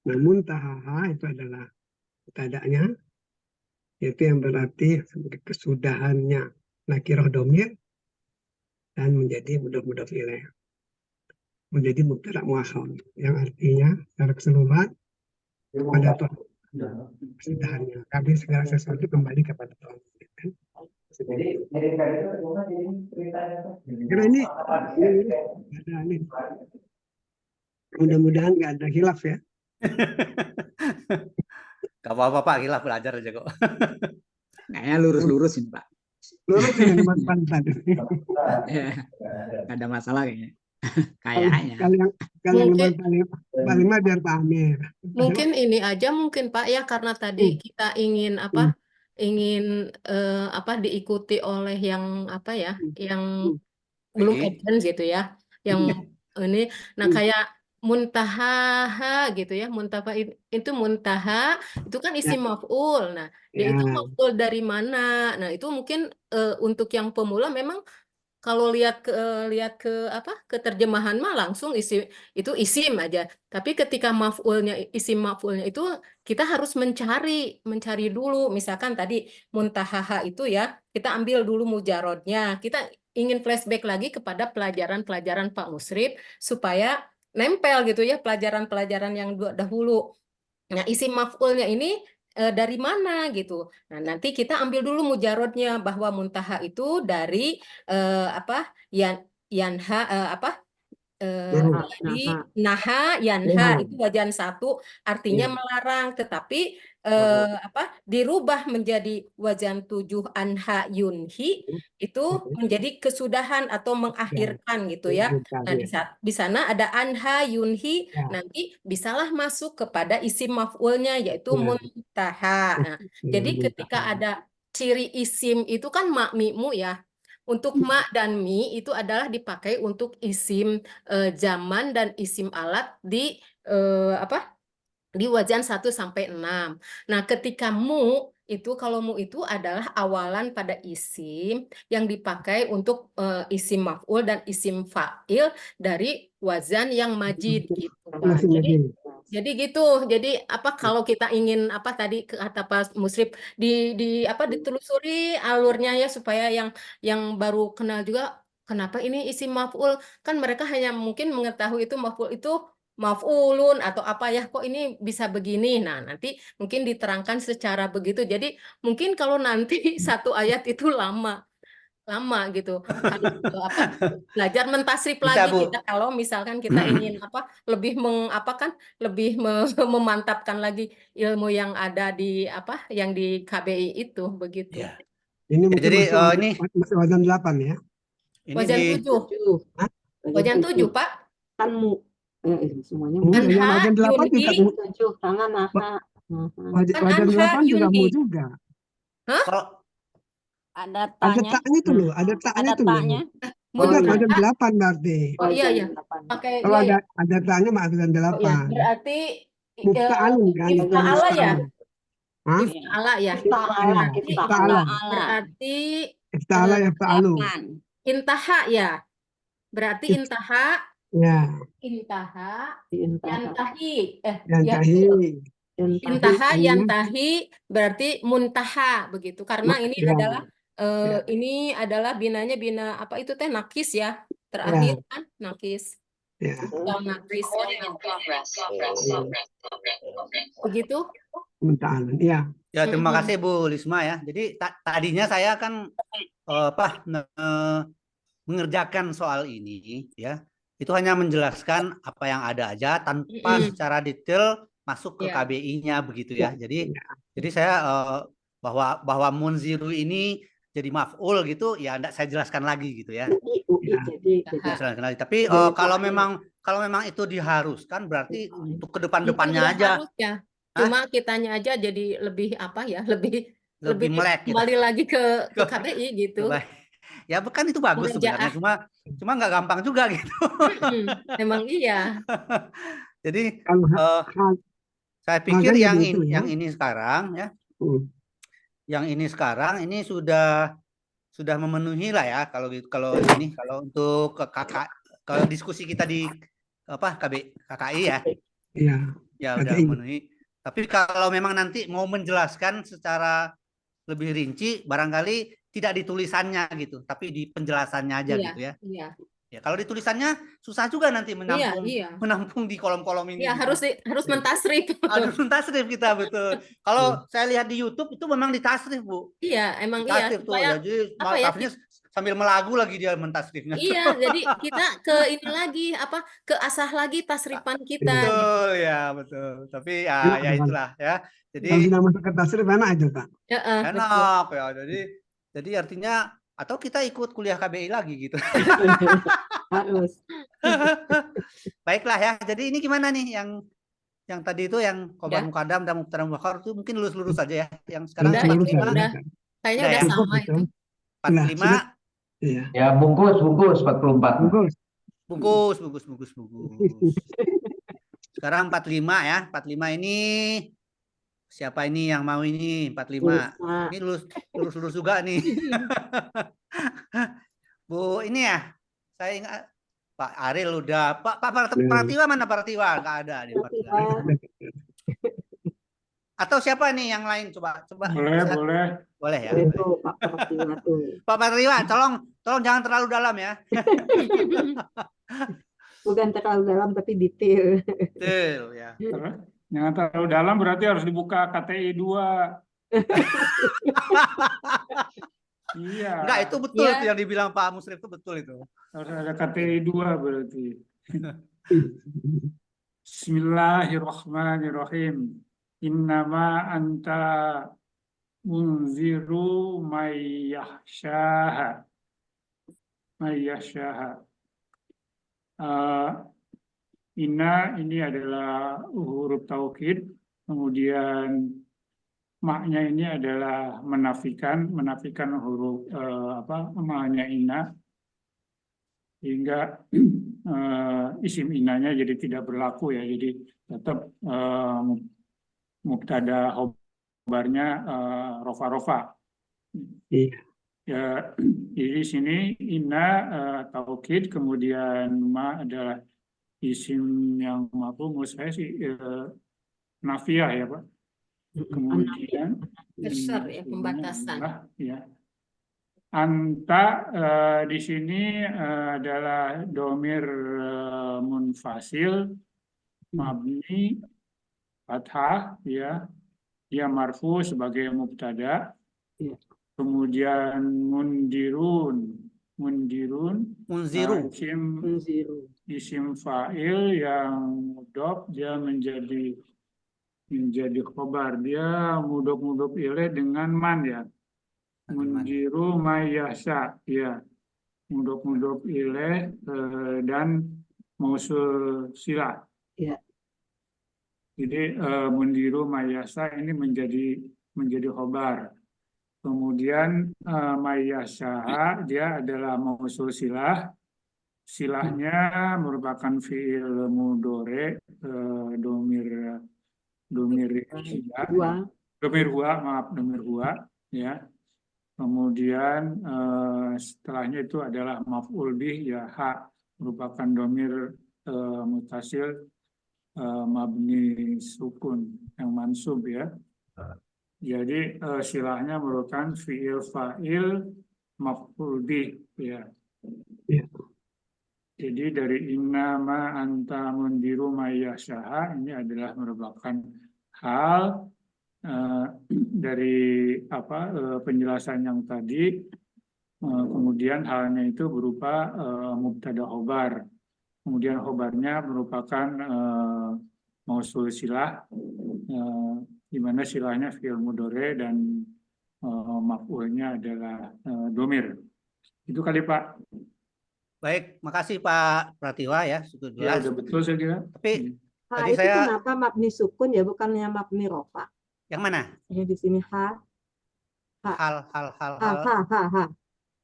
Namun tahaha itu adalah mubtada'nya, yaitu yang berarti kesudahannya nakirah domir dan menjadi mudhof ilaih, menjadi mubtada muakhar yang artinya secara keseluruhan pada Tuhan kesudahannya, kami segala sesuatu kembali kepada Tuhan. Jadi Kira ini ada nih. Mudah-mudahan nggak ada khilaf ya. Gak apa-apa Pak, hilaf belajar aja kok. Kayaknya lurus-lurus ini Pak. Lurus ini nomor 4. Nggak ada masalah kayaknya. Kayaknya. Kalau yang nomor Mungkin paling 5 biar Pak Amir. mungkin ini aja mungkin Pak ya, karena tadi kita ingin diikuti oleh yang yang belum advance gitu ya, yang ini. Nah, kayak muntaha gitu ya. Muntaha itu muntaha itu kan Ya, isim maf'ul. Nah, dia itu ya. maf'ul dari mana? Nah, itu mungkin untuk yang pemula memang kalau lihat ke apa ke terjemahan mah langsung itu isim aja. Tapi ketika isim maf'ulnya itu kita harus mencari dulu. Misalkan tadi muntahaha itu ya, kita ambil dulu mujarodnya. Kita ingin flashback lagi kepada pelajaran-pelajaran Pak Musrif supaya nempel gitu ya pelajaran-pelajaran yang dahulu. Nah, isim maf'ulnya ini dari mana gitu. Nah, nanti kita ambil dulu mujarodnya bahwa muntaha itu dari apa yan yanha apa Nah, dari Nah, naha yanha ya, itu wajan satu artinya ya. melarang, tetapi Nah, apa dirubah menjadi wajan tujuh anha yunhi itu menjadi kesudahan atau ya, mengakhirkan gitu ya. bukan, Nah, ya. di sana ada anha yunhi, Ya, nanti bisalah masuk kepada isim maf'ulnya yaitu ya. muntaha. Nah, Ya, jadi ketika muntahan. ada ciri isim itu kan makmimu ya. Untuk ma dan mi itu adalah dipakai untuk isim zaman dan isim alat di apa? Di wajan 1 sampai 6. Nah, ketika mu itu kalau mu itu adalah awalan pada isim yang dipakai untuk isim maf'ul dan isim fa'il dari wazan yang majid gitu, Pak. Masih Jadi lagi. gitu. Jadi apa kalau kita ingin apa tadi kata Pak Musrif apa ditelusuri alurnya ya supaya yang baru kenal juga kenapa ini isim maf'ul, kan mereka hanya mungkin mengetahui itu maf'ul itu maf'ulun atau apa ya kok ini bisa begini. Nah, nanti mungkin diterangkan secara begitu. Jadi mungkin kalau nanti satu ayat itu lama gitu. Kalau apa belajar mentasrif Bisa, lagi Bu. kita kalau misalkan kita ingin apa lebih apa kan lebih memantapkan lagi ilmu yang ada di apa yang di KBI itu begitu. Ya. Ini Ya, mungkin jadi masih ini masih wajan 8 ya. ini Wajan di 7. tujuh. Hah? Wajan 7, Pak. Kan semuanya Enggak, yang Anha wajan 8 juga yunhi tujuh tangan naha. kan wajan anha 8 juga yunhi. mu juga. Hah? kalau Ada Ada taknya, taknya itu loh, ada taknya ada itu loh. taknya. Mun Wajan iya. wajan 8 berarti. Oh iya ya. Delapan. Pakai Kalau iya ya. ada taknya mah wajan Oh ya, 8. berarti Mufta'alun kan itu ifta'ala ya. mufta'alun. Hah? Ifta'ala ya. Ifta'ala, Iya, Berarti ifta'ala. berarti Ifta'ala eh, yafta'alu. 8. intaha ya. Berarti intaha Ya, yantahi yang ya tahi. intaha Artinya, yantahi berarti muntaha begitu. Karena ini ya, adalah ya, ini adalah binanya bina apa itu teh nakis ya. ya, Terakhir kan nakis. ya. Yang nakis Iya, begitu. mufta'alun. Iya, ya terima Mm-mm. kasih Bu Lisma ya. Jadi tadinya saya kan mengerjakan soal ini ya. Itu hanya menjelaskan apa yang ada aja tanpa Mm-mm. secara detail masuk ke Ya. KBI-nya begitu ya. ya. Jadi saya bahwa munziru ini jadi maf'ul gitu ya enggak saya jelaskan lagi gitu ya. UI Ya. jadi Saya jelaskan lagi. Tapi Jadi kalau memang itu diharuskan berarti untuk ke Mungkin depan-depannya udah aja harus ya. Cuma kitanya aja jadi lebih apa ya, lebih lebih melek gitu. kembali lagi ke KBI gitu. Coba. Ya bukan itu bagus sebenarnya, Mengerjaah. cuma nggak gampang juga gitu. Emang iya. Jadi Kalau saya pikir makanya yang gitu ya. yang ini sekarang ya, Hmm. yang ini sekarang ini sudah memenuhi lah ya kalau untuk kalau diskusi kita di apa KKI ya, Iya, ya udah KKI. memenuhi. Tapi kalau memang nanti mau menjelaskan secara lebih rinci, barangkali tidak di tulisannya gitu, tapi di penjelasannya aja Iya, gitu ya. iya. Ya kalau di tulisannya susah juga nanti Iya. menampung di kolom-kolom ini. Iya, gitu. harus mentasrif. Harus mentasrif kita betul. Kalau saya lihat di YouTube itu memang ditasrif, Bu. Iya, emang iya Tasrif tuh. supaya Jadi apa ya? tasrifnya sambil melagu lagi dia mentasrifnya. Iya, jadi kita ke ini lagi apa? Ke asah lagi tasrifan kita. Betul ya, betul. Tapi ya itulah ya. Jadi Kalau sudah masuk ke tasrif enak aja, Pak. betul. enak ya. Jadi artinya atau kita ikut kuliah KBI lagi gitu. harus. Baiklah ya. Jadi ini gimana nih yang tadi itu yang khobar Udah. mukadam dan mubtada muakhar itu mungkin lurus-lurus saja ya. Yang sekarang Udah, Lurus itu ya, udah. Kayaknya udah ya. sama Cukup, itu. 45 Iya. Ya, bungkus 44. Bungkus. bungkus. Sekarang 45 ya. 45 ini siapa ini yang mau ini? 45. Bisa. Ini lurus juga nih. Bu, ini ya. Saya ingat Pak Ariel udah. Pak Pratiwa mana Pratiwa? Nggak ada dia Pratiwa. Atau siapa nih yang lain? Coba. Boleh, boleh. Boleh ya. Itu Pak Pratiwa tuh. Pak Pratiwa, tolong jangan terlalu dalam ya. Bukan terlalu dalam tapi detail. Betul ya. Jangan terlalu dalam berarti harus dibuka KTI 2. Iya. Enggak, itu betul Ya. itu yang dibilang Pak Musrif itu betul itu. Harus ada KTI 2 berarti. Bismillahirrahmanirrahim. Innama anta munziru mayyahsyaha. Inna ini adalah huruf taukid, kemudian maknya ini adalah menafikan huruf maknya inna, hingga isim innanya jadi tidak berlaku ya, jadi tetap mubtada khobarnya rofa. Iya. Ya, di sini inna taukid, kemudian ma adalah isim yang mafhum, saya sih nafiah ya Pak. Kemudian Besar ya, pembatasan. Ya. Anta di sini adalah domir munfasil mabni fathah ya, dia marfu sebagai mubtada. Ya. Kemudian munzirun Munziru. isim fa'il yang mudhof, dia menjadi khobar, dia mudhof ilaih dengan man ya. Munziru mayyasha ya, mudhof ilaih dan mausul silah. Ya. Jadi munziru mayyasha ini menjadi khobar. Kemudian mayyasha dia adalah mausul silah. Silahnya merupakan fi'il mudhari domir huwa ya. Kemudian setelahnya itu adalah maf'ul bih ya, ha merupakan domir mutasil mabni sukun yang mansub ya. Jadi silahnya merupakan fi'il fa'il maf'ul bih ya. Ya. Jadi dari inna ma anta mundiru mayyashaha ini adalah merupakan hal dari penjelasan yang tadi. Kemudian halnya itu berupa mubtada khobar. Kemudian khobarnya merupakan mausul silah, di mana silahnya fi'il mudhari dan maf'ulnya adalah domir. Itu kali Pak. Baik, makasih Pak Pratiwa ya, sudah Ya, jelas. udah betul saya kira. Tapi Ha tadi itu saya kenapa mabni sukun ya, bukannya mabni rofa? yang mana? Yang di sini ha. Hal.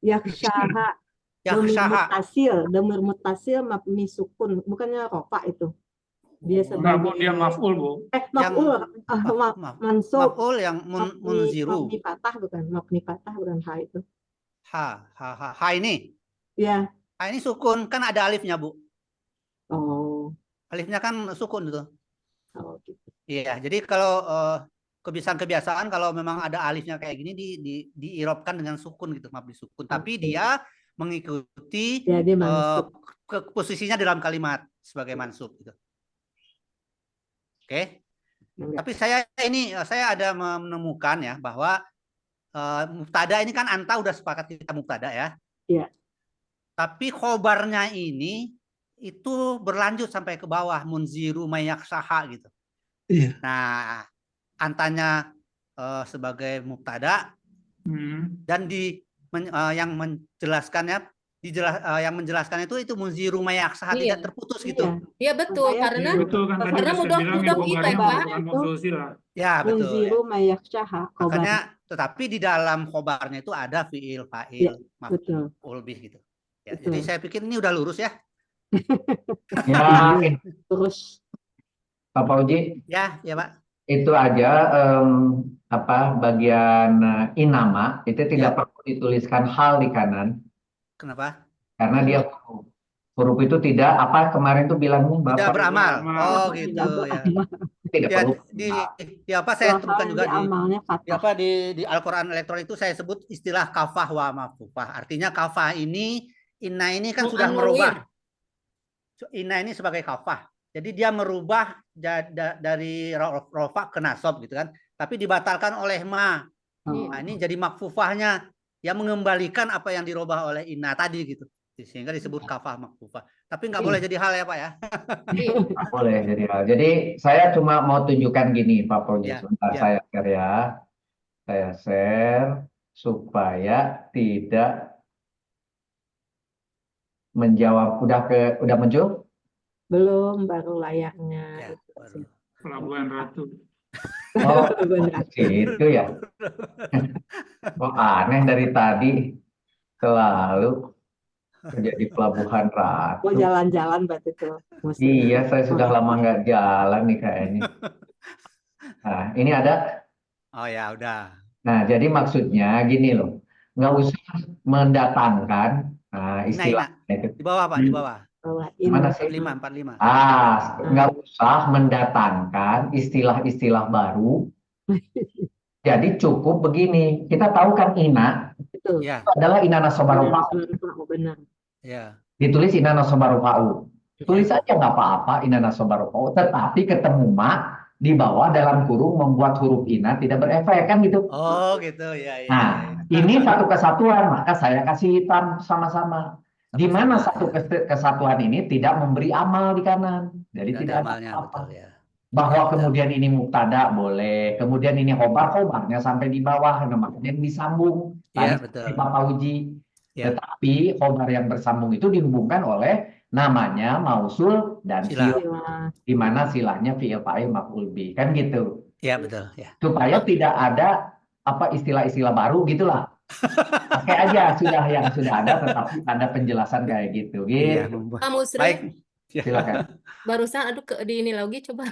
Yakshaha. Yakshaha. Domir mutasil mabni sukun, bukannya rofa itu. Dia Enggak, Bu, sebagai dia maf'ul, Bu. maf'ul, mansub. Maf'ul yang munziru. Mabni patah bukan ha itu. Ha ini. Ya. Ha ini sukun, kan ada alifnya, Bu. Oh. Alifnya kan sukun itu. Oh gitu. Iya, jadi kalau kebiasaan kalau memang ada alifnya kayak gini diirobkan dengan sukun gitu, mabni sukun. Tapi dia mengikuti Ya, dia mansub. posisinya dalam kalimat sebagai mansub gitu. Oke. Tapi saya ada menemukan ya bahwa mubtada ini kan anta udah sepakat kita mubtada ya. Iya. Tapi khobarnya ini itu berlanjut sampai ke bawah, munziru mayyaksaha gitu. Iya. Nah, antanya sebagai mubtada dan yang menjelaskannya yang menjelaskan itu munziru mayyaksaha, Iya. tidak terputus gitu. Iya betul, Makanya- Betul kan tadi karena udah saya bilang mudah ya, kita, khobarnya Pak. merupakan mausul silah. Ya, betul. Munziru mayakshaha. Makanya tetapi di dalam khobarnya itu ada fiil, fa'il, betul. maf'ul bih gitu. Ya, Betul. jadi saya pikir ini udah lurus ya. Ya, Terus Pak Fauji, Ya, ya Pak. itu aja bagian inama itu tidak Ya, perlu dituliskan hal di kanan kenapa? karena dia huruf. Huruf itu tidak kemarin tuh bilangnya Tidak Bapak beramal. Oh, Tidak gitu ya. beramal. tidak Ya, perlu. di apa saya Dua hal sebutkan yang juga di amalnya di fathah. apa di Al-Quran elektronik itu saya sebut istilah kafah wa mafufah. Artinya kafah ini, inna ini kan sudah Menganulir. merubah. Inna ini sebagai kafah. Jadi dia merubah dari rofa ke nasob gitu kan. Tapi dibatalkan oleh ma. Oh. Nah, ini jadi makfufahnya yang mengembalikan apa yang dirubah oleh inna tadi gitu. Sehingga disebut kafah makfufah. Tapi nggak boleh jadi hal ya Pak ya. Iya. Nggak boleh jadi hal. Jadi saya cuma mau tunjukkan gini Pak Fauji, Ya, sebentar ya. saya share ya. Saya share supaya tidak menjawab. Udah muncul? Belum, baru layarnya. Ya, Itu baru. sih. Pelabuhan Ratu. Oh, Benar. gitu ya. Oh, aneh dari tadi selalu menjadi Pelabuhan Mau Ratu. jalan-jalan berarti tuh. Iya, saya sudah lama nggak jalan nih kayaknya. Nah, ini ada. Oh ya, udah. Nah, jadi maksudnya gini loh, nggak usah mendatangkan Ina, istilahnya itu. di bawah Pak, di bawah. Bawain. Mana sih? 45. Nggak usah mendatangkan istilah-istilah baru. Jadi cukup begini. Kita tahu kan ina Betul. Ya, itu adalah inana sobarufa'u. Benar. ya. Ditulis inana sobarufa'u. Tulis Ya. aja nggak apa-apa inana sobarufa'u. Tetapi ketemu ma di bawah dalam kurung membuat huruf ina tidak berefek kan gitu. Oh, gitu. Ya, ya, Nah, ya. ini satu kesatuan, maka saya kasih hitam sama-sama. Di mana Sama-sama, satu ya. kesatuan ini tidak memberi amal di kanan. Jadi Tidak tidak ada ada amalnya, apa-apa. betul ya. Bahwa Ya, betul. kemudian ini mubtada boleh, kemudian ini khobarnya sampai di bawah, namanya disambung. Iya, Tadi betul. seperti Bapak Uji. Ya, Tetapi khobar yang bersambung itu dihubungkan oleh namanya mausul dan sila. sila. Di mana silanya fi'il fa'il maf'ul bih. Kan gitu. Ya, betul. Ya. Supaya tidak ada istilah-istilah baru gitulah. Pakai aja yang sudah ada, tetapi ada penjelasan kayak gitu. Iya, Gitu. Pak baik. Musrif, Ya. Silakan. barusan aduh di ini lagi coba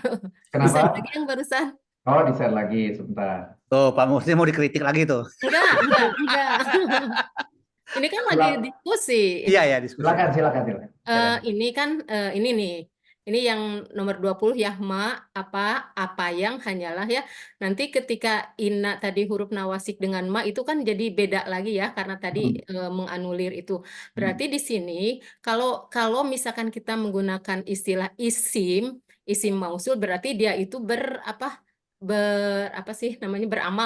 Kenapa? di lagi yang barusan. Oh, di-share lagi sebentar. Tuh, Pak Muslim mau dikritik lagi tuh. Enggak. Ini kan lagi Silakan. diskusi. Iya, ya, diskusi. Silakan. Ini kan ini nih. Ini yang nomor 20 ya, apa yang hanyalah ya. Nanti ketika ina tadi huruf nawasik dengan ma itu kan jadi beda lagi ya karena tadi menganulir itu. Berarti di sini kalau misalkan kita menggunakan istilah isim mausul berarti dia itu beramal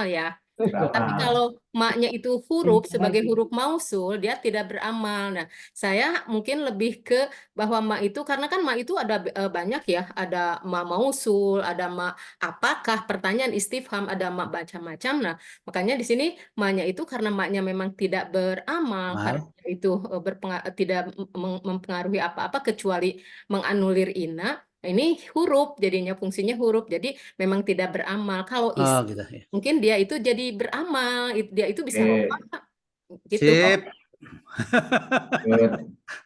ya. Tapi kalau maknya itu huruf sebagai huruf mausul, dia tidak beramal. Nah, saya mungkin lebih ke bahwa ma itu, karena kan ma itu ada banyak ya, ada ma mausul, ada ma apakah, pertanyaan istifham, ada ma macam-macam. Nah, makanya di sini ma-nya itu karena ma-nya memang tidak beramal, karena itu tidak mempengaruhi apa-apa kecuali menganulir ina. Nah, ini huruf, jadinya fungsinya huruf, jadi memang tidak beramal. Kalau Oh, gitu ya. mungkin dia itu jadi beramal, dia itu bisa lupa gitu. Sip.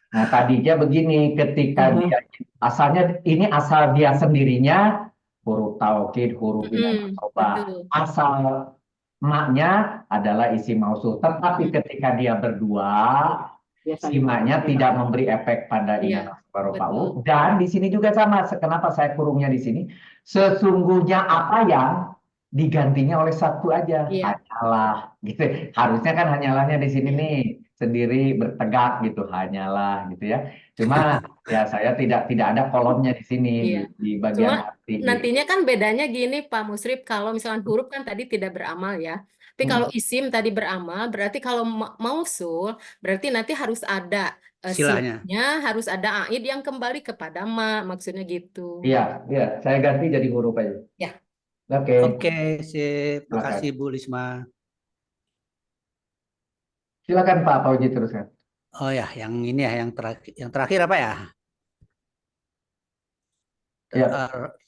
Nah, tadinya begini, ketika dia asalnya ini asal dia sendirinya huruf taukid, huruf Betul. asal maknya adalah isim mausul. Tetapi ketika dia berdua, si maknya tidak memberi efek pada Iya, inana sobarufa'u. betul. Dan di sini juga sama. Kenapa saya kurungnya di sini? Sesungguhnya apa yang digantinya oleh satu aja, Iya. hanyalah gitu. Harusnya kan hanyalahnya di sini nih sendiri bertegak gitu, hanyalah gitu ya. Cuma ya saya tidak ada kolomnya di sini Iya. di bagian Cuma arti. nantinya kan bedanya gini Pak Musrif, kalau misalkan huruf kan tadi tidak beramal ya. Tapi kalau isim tadi beramal, berarti kalau mausul, berarti nanti harus ada Silahnya. silahnya, harus ada aid yang kembali kepada ma, maksudnya gitu. Iya, saya ganti jadi huruf aja. Ya. Oke. Oke, sip. Makasih Bu Lisma. Silakan Pak Fauji teruskan. Oh ya, yang ini ya, yang terakhir apa ya?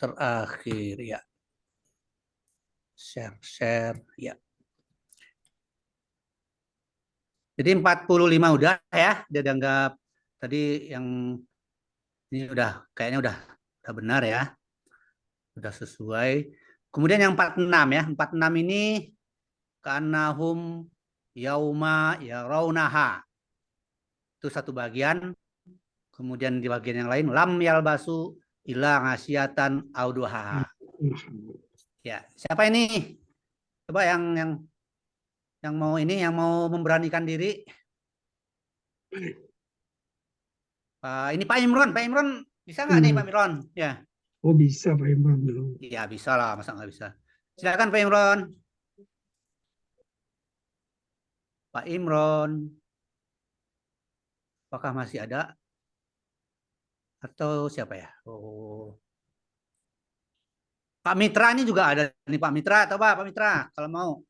Terakhir ya. Share ya. Jadi 45 udah ya, dia dianggap tadi yang ini kayaknya udah benar ya. Sudah sesuai. Kemudian yang 46 ya. 46 ini kanahum yauma yarawnaha. Itu satu bagian. Kemudian di bagian yang lain lam yalbasu ila ngasiatan auduha. Ya, siapa ini? Coba yang mau ini, yang mau memberanikan diri. Ini Pak Imron, bisa nggak nih Pak Imron? Ya, Oh bisa Pak Imron dulu. iya bisa lah, masa nggak bisa? Silakan Pak Imron. Pak Imron, apakah masih ada? Atau siapa ya? Oh, Pak Mitra ini juga ada nih Pak Mitra, coba Pak Mitra kalau mau.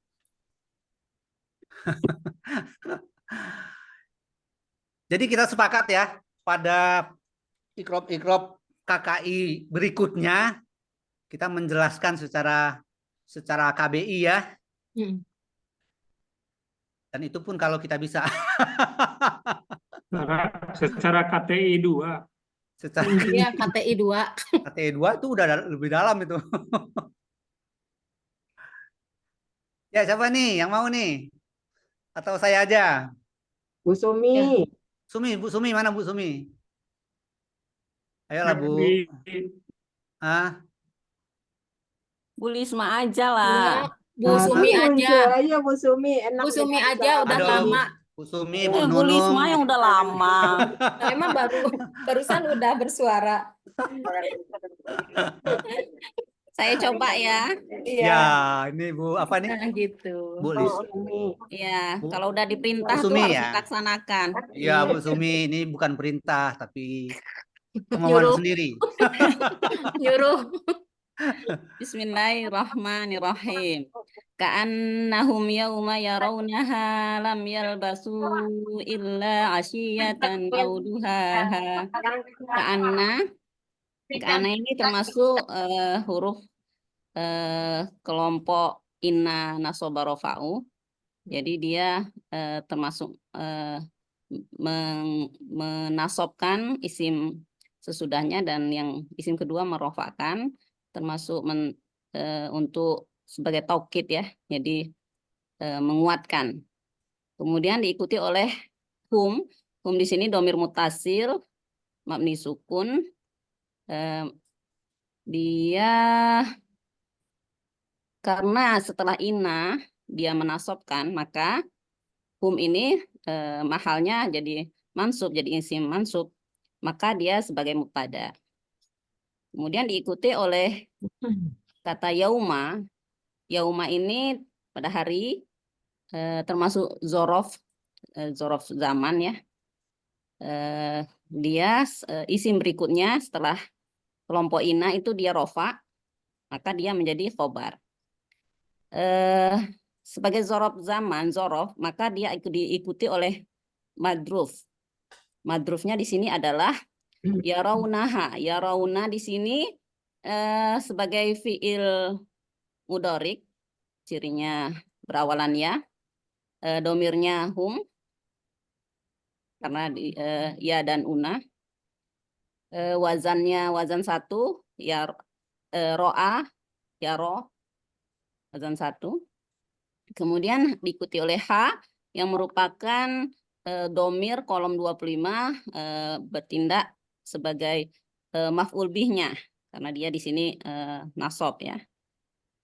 Jadi kita sepakat ya pada ikrop KKI berikutnya kita menjelaskan secara KBI ya. Dan itu pun kalau kita bisa. Secara KTI 2. Secara Iya, KTI 2. KTI 2 itu udah lebih dalam itu. Ya, siapa nih yang mau nih? Atau saya aja? Bu Sumi. Sumi, Bu Sumi, mana Bu Sumi? Ayolah Bu. Ah, Bu Lisma aja lah. Bu Sumi aja. aja Bu Sumi, enak Bu Sumi dengar aja suara udah aduh, lama. Bu Sumi, Bu Bu Lisma Nunung. yang udah lama. Nah, emang barusan udah bersuara. Saya coba ya. Ya, ini Bu apa nih? Nah, gitu. Bu Lis. Ya, Bu- kalau udah diperintah Bu tuh Sumi harus ya? dilaksanakan. Iya, Bu Sumi, ini bukan perintah tapi kemauan Nyuruh. sendiri. Nyuruh. Bismillahirrahmanirrahim. Ka'annahum yauma yarawnaha lam yalbasu illa asyiyatan aw duhaha. Ka'anna ini termasuk huruf kelompok inna nasoba rofa'u. Jadi dia termasuk menasobkan isim sesudahnya, dan yang isim kedua merofakkan, termasuk untuk sebagai taukid ya, jadi menguatkan. Kemudian diikuti oleh hum di sini domir mutasil mabni sukun. Dia karena setelah inna dia menasobkan, maka hum ini mahalnya jadi mansub, jadi isim mansub, maka dia sebagai mubtada. Kemudian diikuti oleh kata yauma. Yauma ini pada hari, termasuk zorof zaman ya. Dia isim berikutnya setelah kelompok ina itu dia rofa, maka dia menjadi khobar. Sebagai zorof zaman, maka dia diikuti oleh madruf. Madrufnya di sini adalah yarawnaha. Yarawna di sini sebagai fiil mudorik, cirinya berawalan ya, domirnya hum karena ya dan una. Wazannya wazan 1 ya, ro'a ya ro, wazan 1. Kemudian diikuti oleh ha yang merupakan domir kolom 25 bertindak sebagai maf'ul bihnya karena dia di sini nasab ya.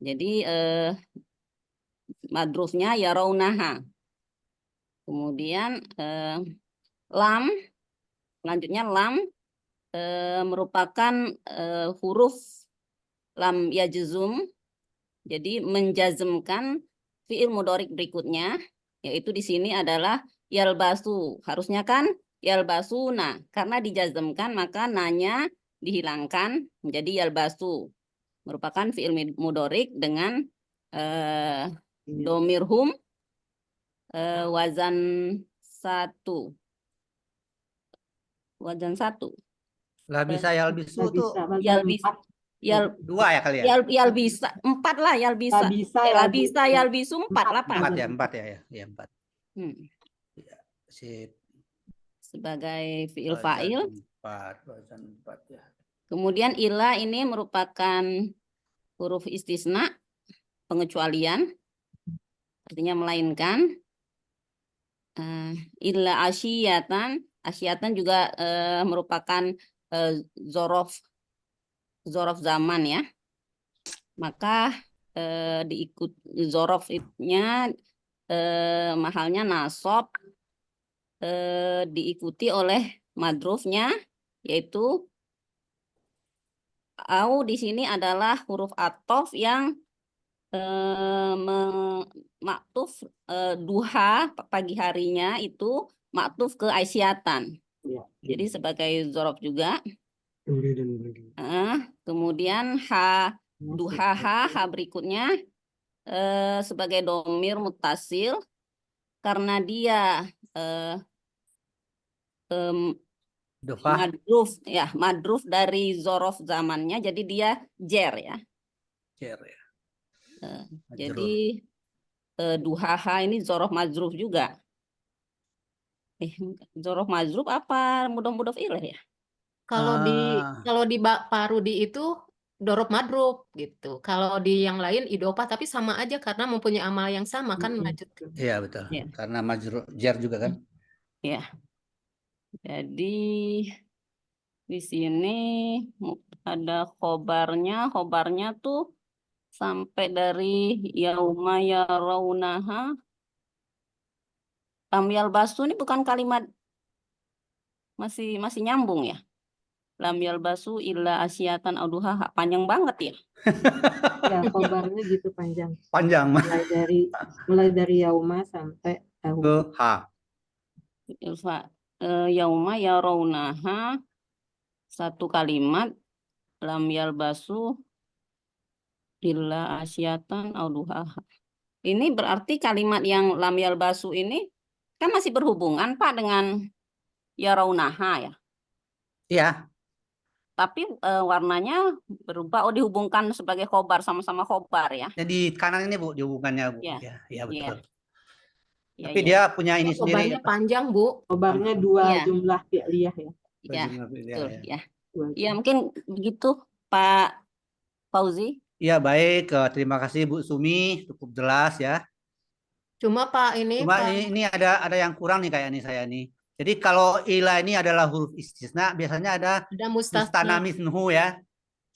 Jadi madrufnya yarawnaha. Kemudian lam, selanjutnya lam merupakan huruf lam yajzum, jadi menjazmkan fiil mudhorik berikutnya, yaitu di sini adalah yalbasu. Harusnya kan yalbasuna, karena dijazmkan maka nanya dihilangkan menjadi yalbasu. Merupakan fiil mudhorik dengan domirhum wazan 1. Wazan 1. Lah bisa yalbisu tuh dua ya kali ya? Yal bisa 4 lah, yal bisa. Yal bisu 4 lah Pak. 4 ya, 4. Sip. Sebagai fiil fa'il. 4 ya. Kemudian ila ini merupakan huruf istisna, pengecualian, artinya melainkan. Illa asyiyatan, asyiyatan juga merupakan zorof zaman ya. Maka diikut zorofnya mahalnya nasab diikuti oleh madrufnya, yaitu au di sini adalah huruf athof yang maktuf duha pagi harinya itu maktuf ke aisyatan. Ya. Jadi sebagai zorof juga. Duri dan bagi. Kemudian duha berikutnya sebagai domir mutasil karena dia Duha. madruf dari zorof zamannya, jadi dia jer ya. Jer ya. Jadi duhaha ini zorof mazruf juga. Zorof mazruf apa mudhof ilaih ya? Kalau di Pak Rudi itu dorob madrub gitu. Kalau di yang lain idopah, tapi sama aja karena mempunyai amal yang sama kan majrub. Iya betul. Ya. Karena majrur jer juga kan. Ya. Jadi di sini ada khobarnya tuh sampai dari yauma yarawnaha. Lam yalbasu ini bukan kalimat masih nyambung ya. Lam yalbasu illa asyatan auduha, panjang banget ya. Ya, khobarnya gitu panjang. Panjang. Mulai dari yauma sampai tahu. Ha. Yauma yarawnaha, satu kalimat, lam yalbasu illa asyatan auduha. Ini berarti kalimat yang lam yalbasu ini kan masih berhubungan Pak dengan yarawnaha ya. Iya. Tapi warnanya berubah, dihubungkan sebagai khobar, sama-sama khobar ya. Jadi kanan ini Bu dihubungannya Bu. Ya. Ya betul. Ya, Tapi ya. dia punya ini sendiri. Khobarnya panjang Bu. Khobarnya dua Ya. jumlah fi'liyah ya. Ya, betul ya. Dua Ya mungkin begitu Pak Fauzi. Ya baik, terima kasih Bu Sumi, cukup jelas ya. Cuma Pak ini ada yang kurang nih kayak nih saya nih. Jadi kalau ila ini adalah huruf istisna, biasanya ada mustana minhu ya.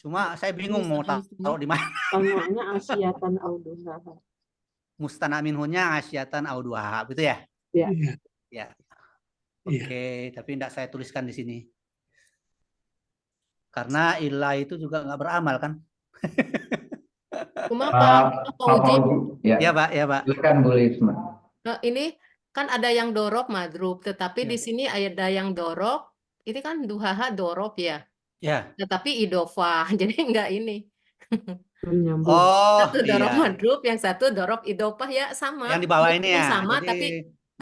Cuma saya bingung mau taruh di mana. Tanyanya asyatan auduha. Mustana minhunya asyatan auduha, betul ya? Ya. Ya. Oke, tapi tidak saya tuliskan di sini. Karena ila itu juga nggak beramal kan? Cuma Pak Fauzi. Ya Pak, ya Pak. Silakan Bu Lisma. Ini kan ada yang dorob madrub, tetapi di sini ada yang dorob, ini kan duhaha dorob ya. Ya. Tetapi idofah, jadi enggak ini. Oh, Satu dorob madrub, yang satu dorob idofah ya sama. Yang di bawah ini ya. Sama, jadi, tapi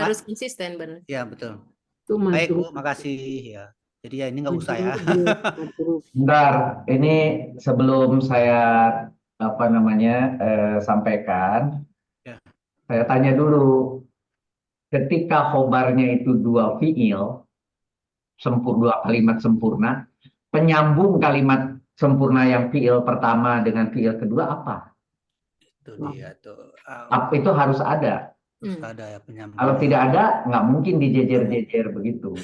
harus konsisten benar. Ya betul. Baik Bu, makasih ya. Jadi ya ini nggak usah ya. Bentar, ini sebelum saya sampaikan, saya tanya dulu. Ketika khobarnya itu dua fiil, dua kalimat sempurna, penyambung kalimat sempurna yang fiil pertama dengan fiil kedua apa? Itu dia tuh. Itu harus ada. Harus ada ya penyambung. Kalau tidak ada, nggak mungkin dijejer-jejer begitu.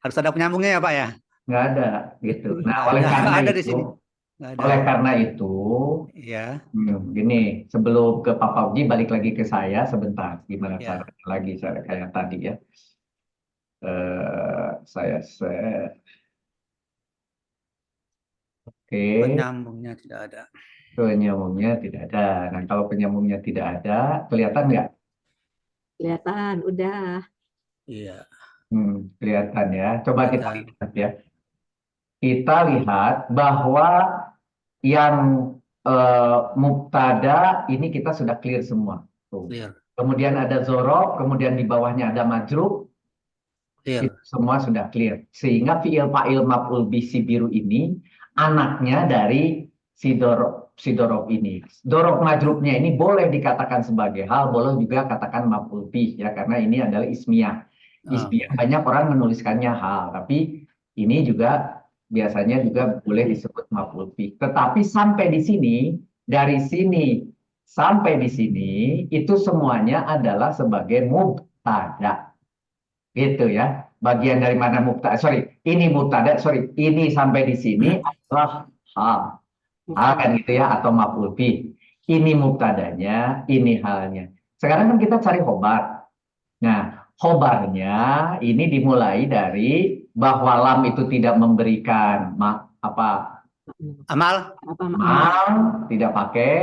Harus ada penyambungnya ya Pak ya? Nggak ada gitu. Nah, oleh karena itu, ya. Gini, sebelum ke Pak Fauzi, balik lagi ke saya sebentar. Gimana caranya lagi saya kayak tadi ya. Saya set. Oke. Penyambungnya tidak ada. Penyambungnya tidak ada. Nah, kalau penyambungnya tidak ada, kelihatan nggak? Kelihatan, udah. Iya. Kelihatan ya. Coba kita lihat ya. Kita lihat bahwa yang mubtada ini kita sudah clear semua. Clear. Kemudian ada zorof, kemudian di bawahnya ada majrur. Clear. Semua sudah clear. Sehingga fi'il fa'il maf'ul bih si biru ini anaknya dari si dorof ini. Dorof majrubnya ini boleh dikatakan sebagai hal, boleh juga katakan maf'ul bih ya, karena ini adalah ismiyah. Ismiyah banyak orang menuliskannya hal, tapi ini juga biasanya juga boleh disebut maf'ul bih. Tetapi sampai di sini, dari sini sampai di sini, itu semuanya adalah sebagai mubtada. Gitu ya. Bagian dari mana mubtada? Sorry, ini mubtada. Sorry, ini sampai di sini adalah hal. Hal kan gitu ya, atau maf'ul bih. Ini mubtadanya, ini halnya. Sekarang kan kita cari khobar. Nah, khobarnya ini dimulai dari bahwa lam itu tidak memberikan Amal. amal, tidak pakai.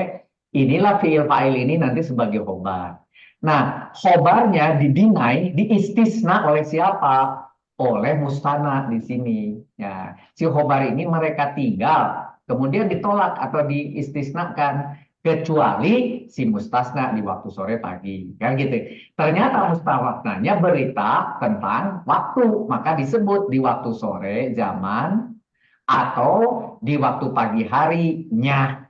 Inilah fiil fa'il ini nanti sebagai khobar. Nah, khobarnya didinai, diistisna oleh siapa? Oleh mustana di sini. Ya, si khobar ini mereka tinggal, kemudian ditolak atau diistisnakan, kecuali si mustasna di waktu sore pagi. Kan gitu. Ternyata mustasnanya berita tentang waktu, maka disebut di waktu sore zaman atau di waktu pagi harinya.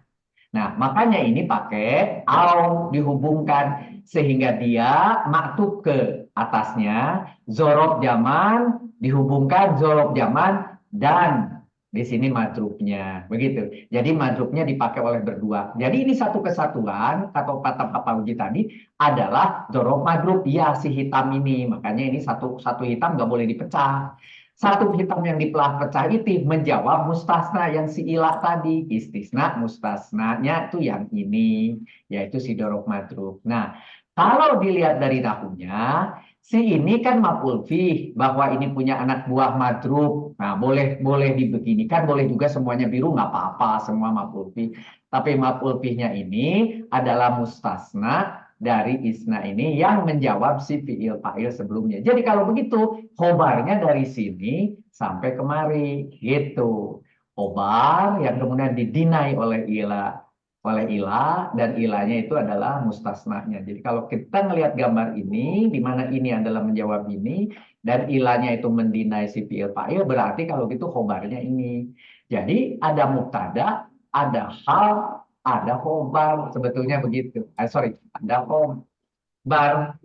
Nah, makanya ini pakai au dihubungkan sehingga dia maktub ke atasnya zorob zaman dihubungkan zorob zaman dan di sini madrubnya begitu. Jadi madrubnya dipakai oleh berdua. Jadi ini satu kesatuan atau kata Pak Uji tadi adalah zorob madrub ya si hitam ini. Makanya ini satu hitam nggak boleh dipecah. Satu hitam yang dipelah pecah itu menjawab mustasna yang si ila tadi. Istisna mustasnanya itu yang ini, yaitu si dorob madrub. Nah, kalau dilihat dari nahwunya, si ini kan maf'ul fih, bahwa ini punya anak buah madrub. Nah, boleh dibeginikan, boleh juga semuanya biru, nggak apa-apa, semua maf'ul fih. Tapi maf'ul fihnya ini adalah mustasna dari isna ini yang menjawab si fiil fa'il sebelumnya. Jadi kalau begitu, khobarnya dari sini sampai kemari gitu. Khobar yang kemudian didinai oleh ila dan ilanya itu adalah mustasnanya. Jadi kalau kita melihat gambar ini di mana ini adalah menjawab ini dan ilanya itu mendinai si fiil fa'il, berarti kalau gitu khobarnya ini. Jadi ada mubtada, ada hal, ada khobar, sebetulnya begitu. Ada khobar.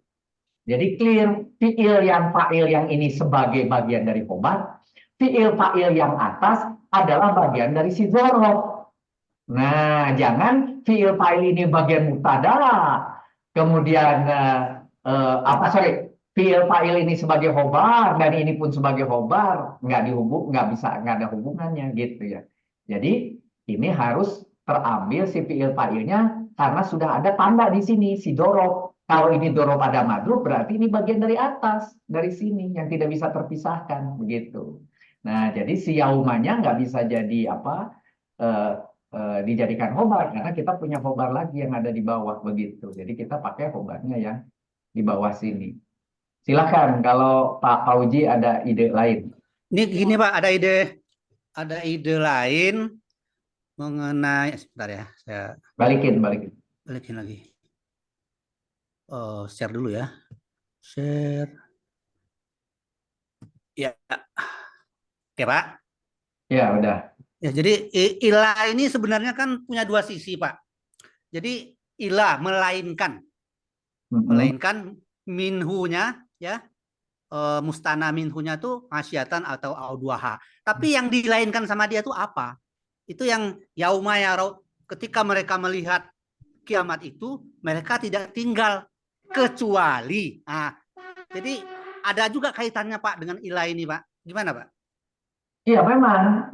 Jadi clear, fiil yang fa'il yang ini sebagai bagian dari khobar, fiil fa'il yang atas adalah bagian dari si dzorof. Nah, jangan fiil fa'il ini bagian mubtada, kemudian fiil fa'il ini sebagai khobar dan ini pun sebagai khobar, nggak ada hubungannya gitu ya. Jadi ini harus terambil si fiil fa'ilnya karena sudah ada tanda di sini si dorob. Kalau ini dorob ada madrub berarti ini bagian dari atas dari sini yang tidak bisa terpisahkan begitu. Nah, jadi si yaumanya nggak bisa jadi dijadikan khobar karena kita punya khobar lagi yang ada di bawah begitu. Jadi kita pakai khobarnya yang di bawah sini. Silakan kalau Pak Fauji ada ide lain. Ini gini Pak, ada ide lain mengenai sebentar ya, saya Balikin lagi. Share dulu ya. Share. Ya. Oke, Pak. Ya, udah. Ya, jadi ilah ini sebenarnya kan punya dua sisi, Pak. Jadi ilah melainkan minhunya ya. Mustana minhunya tuh masyatan atau auduha. Tapi yang dilainkan sama dia tuh apa? Itu yang yauma yarau, ketika mereka melihat kiamat itu mereka tidak tinggal kecuali. Nah, jadi ada juga kaitannya Pak dengan ilah ini, Pak. Gimana, Pak? Iya,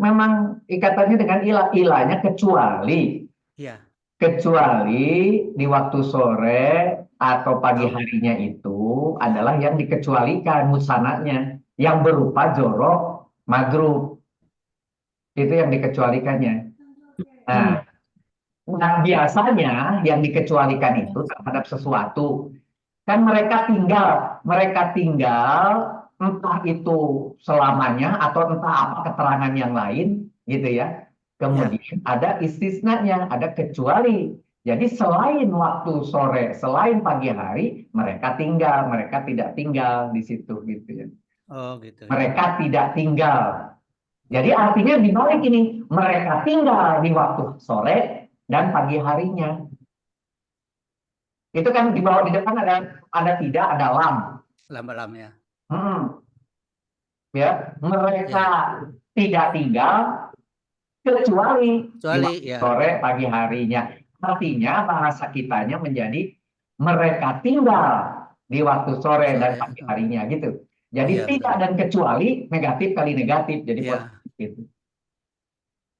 memang ikatannya dengan ilah. Ilahnya kecuali. Iya. Kecuali di waktu sore atau pagi harinya itu adalah yang dikecualikan musananya yang berupa jorok madrub. Itu yang dikecualikannya. Nah, biasanya yang dikecualikan itu terhadap sesuatu. Kan mereka tinggal entah itu selamanya atau entah apa keterangan yang lain gitu ya. Kemudian ada istisnanya, ada kecuali. Jadi selain waktu sore, selain pagi hari, mereka tidak tinggal di situ gitu ya. Oh, gitu. Mereka tidak tinggal. Jadi artinya dibalik ini, mereka tinggal di waktu sore dan pagi harinya. Itu kan di bawah di depan ada tidak, ada lam. Lam ya. Ya, mereka tidak tinggal kecuali di Kecuali waktu ya. sore pagi harinya. Artinya bahasa kitanya menjadi mereka tinggal di waktu sore dan Sore. pagi harinya gitu. Jadi Iya, tidak betul. dan kecuali negatif kali negatif jadi Iya. positif gitu.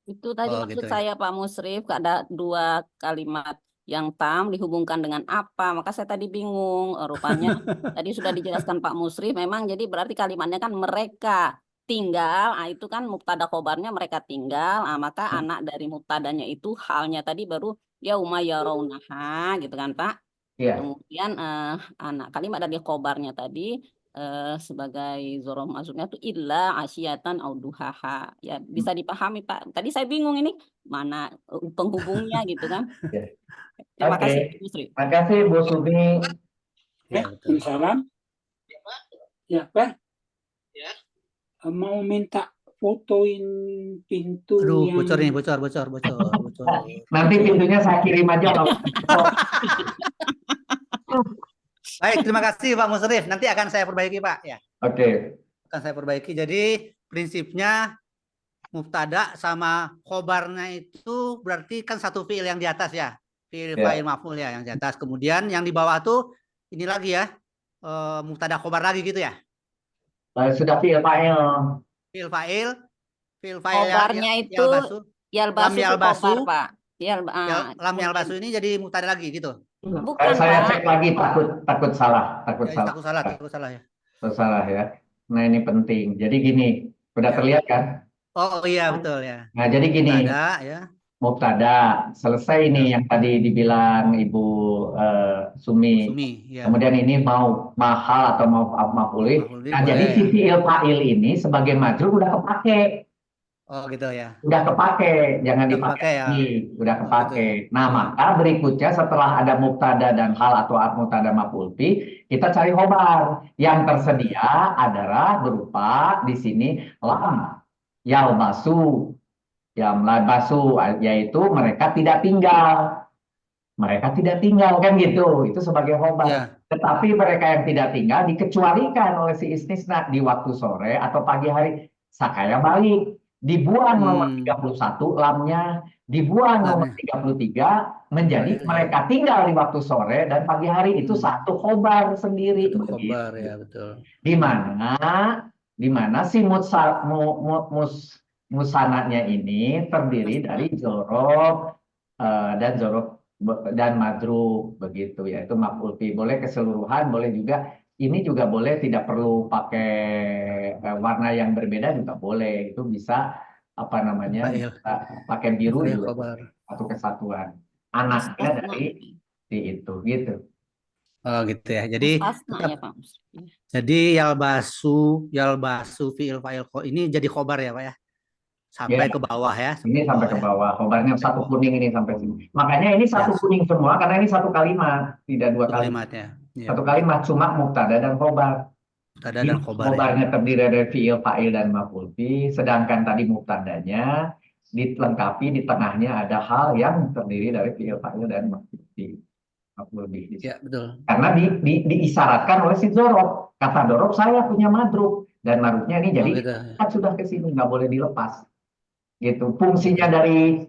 Itu tadi Oh, maksud gitu ya. saya Pak Musrif, ada dua kalimat yang tam dihubungkan dengan apa. Maka saya tadi bingung. Rupanya tadi sudah dijelaskan Pak Musrif, memang jadi berarti kalimatnya kan mereka tinggal. Ah, itu kan mubtada khobarnya mereka tinggal. Ah, maka anak dari mubtadanya itu halnya tadi baru yauma yarawnaha gitu kan Pak. Iya. Kemudian anak kalimat dari khobarnya tadi sebagai zorof maksudnya itu illa asyatan au duhaha. Ya bisa dipahami Pak. Tadi saya bingung ini mana penghubungnya gitu kan. Ya. Terima Oke. kasih Pak Musri. Terima kasih Bu Sumi. Ya, betul. Salam. Ya, Pak. Ya. Mau minta fotoin pintu Aduh, yang bocor nih, bocor. Nanti pintunya saya kirim aja kalau Baik, terima kasih Pak Musrif. Nanti akan saya perbaiki Pak. Ya, Oke. akan saya perbaiki. Jadi prinsipnya mubtada sama khobarnya itu berarti kan satu fiil yang di atas ya. Fiil Ya. fa'il maf'ul ya yang di atas. Kemudian yang di bawah tuh ini lagi ya. Mubtada khobar lagi gitu ya. Sudah fiil fa'il. Fiil fa'il yang Khobarnya itu yalbasu. yalbasu Lam itu yalbasu. khobar Pak. Lam yalbasu ini jadi mubtada lagi gitu. Bukan Saya Pak. cek lagi takut salah, takut Ya, salah. takut salah ya. Takut salah ya. Nah, ini penting. Jadi gini, udah Ya. terlihat kan? Oh iya betul ya. Nah, jadi gini, Mubtada ya. mubtada selesai ini yang tadi dibilang Ibu Sumi. Sumi ya. Kemudian ini mau mahal atau mau maf'ul. Maf'ul Nah, boleh jadi si ya. fiil fa'il ini sebagai majrur udah kepake. Oh gitu ya. Udah kepake, jangan Udah dipakai kepake ya. lagi. Udah Oh, kepake. gitu. Nah, maka berikutnya setelah ada mubtada dan hal atau mubtada maf'ul fi, kita cari khobar. Yang tersedia adalah berupa di sini lam yalbasu. Yalbasu yaitu mereka tidak tinggal. Mereka tidak tinggal kan gitu. Itu sebagai khobar. Ya. Tetapi mereka yang tidak tinggal dikecualikan oleh si istisna di waktu sore atau pagi hari. Sakaya balik. Dibuang nomor 31 lamnya, dibuang nomor 33 menjadi mereka tinggal di waktu sore dan pagi hari itu satu khobar sendiri. Satu khobar ya betul. Di mana si musananya ini terdiri dari zorof dan zorof dan madruf begitu, yaitu maf'ul fi. Boleh keseluruhan, boleh juga ini juga boleh, tidak perlu pakai warna yang berbeda juga boleh. Itu bisa apa namanya? Bisa pakai biru juga satu kesatuan. Anaknya dari itu gitu. Oh gitu ya. Jadi Mustasna ya Pak. Jadi yalbasu fiil fa'il ini jadi khobar ya Pak ya. Sampai ke bawah ya. Ini sampai ke bawah. Khobarnya satu kuning ini sampai sini. Makanya ini satu kuning semua karena ini satu kalimat, tidak dua kalimat. Ya. Satu kalimat cuma mubtada dan khobar. Mubtada dan khobar. Khobarnya terdiri dari fiil, fa'il dan maf'ul fi, sedangkan tadi mubtadanya dilengkapi di tengahnya ada hal yang terdiri dari fiil, fa'il dan maf'ul fi. Ya, betul. Karena diisyaratkan oleh si zorof. Kata zorof saya punya madruf dan madrufnya ini jadi gitu. sudah ke sini nggak boleh dilepas. Gitu. Fungsinya dari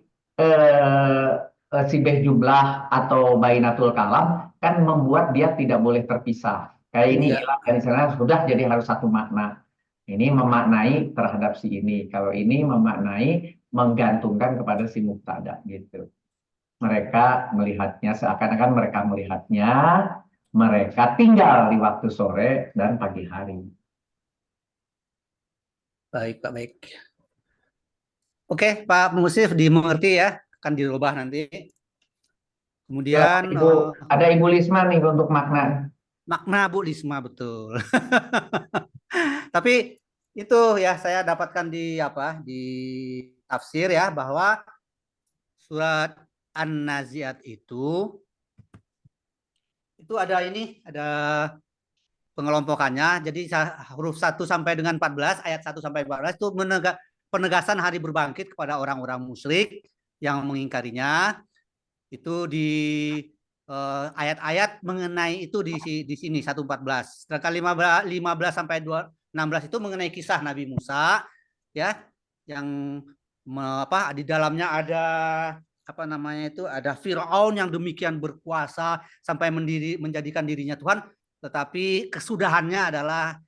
sibeh jumlah atau bainatul kalam kan membuat dia tidak boleh terpisah. Kayak ini hilang dari sana sudah jadi harus satu makna. Ini memaknai terhadap si ini. Kalau ini memaknai menggantungkan kepada si mubtada gitu. Mereka melihatnya seakan-akan mereka melihatnya mereka tinggal di waktu sore dan pagi hari. Baik Pak, baik. Oke Pak Musrif dimengerti ya, akan dirubah nanti. Kemudian ya, ada Ibu Lisma nih untuk makna. Makna Bu Lisma betul. Tapi itu ya saya dapatkan di tafsir ya bahwa surat An-Nazi'at itu ada pengelompokannya. Jadi huruf 1 sampai dengan 14, ayat 1 sampai 14 itu penegasan hari berbangkit kepada orang-orang musyrik yang mengingkarinya. Itu di ayat-ayat mengenai itu di sini 1:14. Sedangkan 15 sampai 16 itu mengenai kisah Nabi Musa ya. yang di dalamnya ada apa namanya itu, ada Firaun yang demikian berkuasa sampai menjadikan dirinya Tuhan, tetapi kesudahannya adalah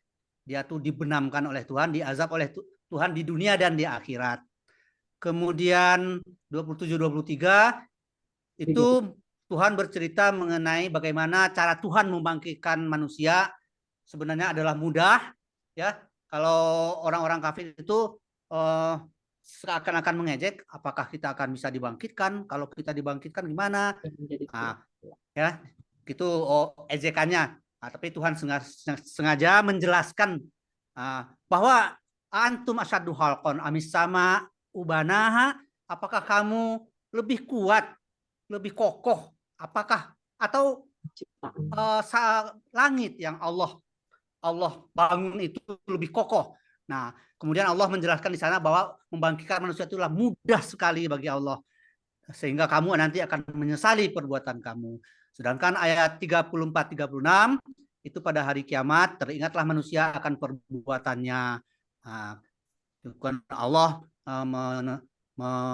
dia tuh dibenamkan oleh Tuhan, diazab oleh Tuhan di dunia dan di akhirat. Kemudian 27-23 itu Tuhan bercerita mengenai bagaimana cara Tuhan membangkitkan manusia. Sebenarnya adalah mudah, ya. Kalau orang-orang kafir itu seakan-akan mengejek, apakah kita akan bisa dibangkitkan? Kalau kita dibangkitkan gimana? Nah, ya, itu ejekannya. Nah, tapi Tuhan sengaja menjelaskan bahwa antum asyaddu khalqan amis sama ubanaha, apakah kamu lebih kuat, lebih kokoh, apakah atau langit yang Allah bangun itu lebih kokoh. Nah, kemudian Allah menjelaskan di sana bahwa membangkitkan manusia itulah mudah sekali bagi Allah, sehingga kamu nanti akan menyesali perbuatan kamu. Sedangkan ayat 34-36 itu pada hari kiamat teringatlah manusia akan perbuatannya. Nah, Allah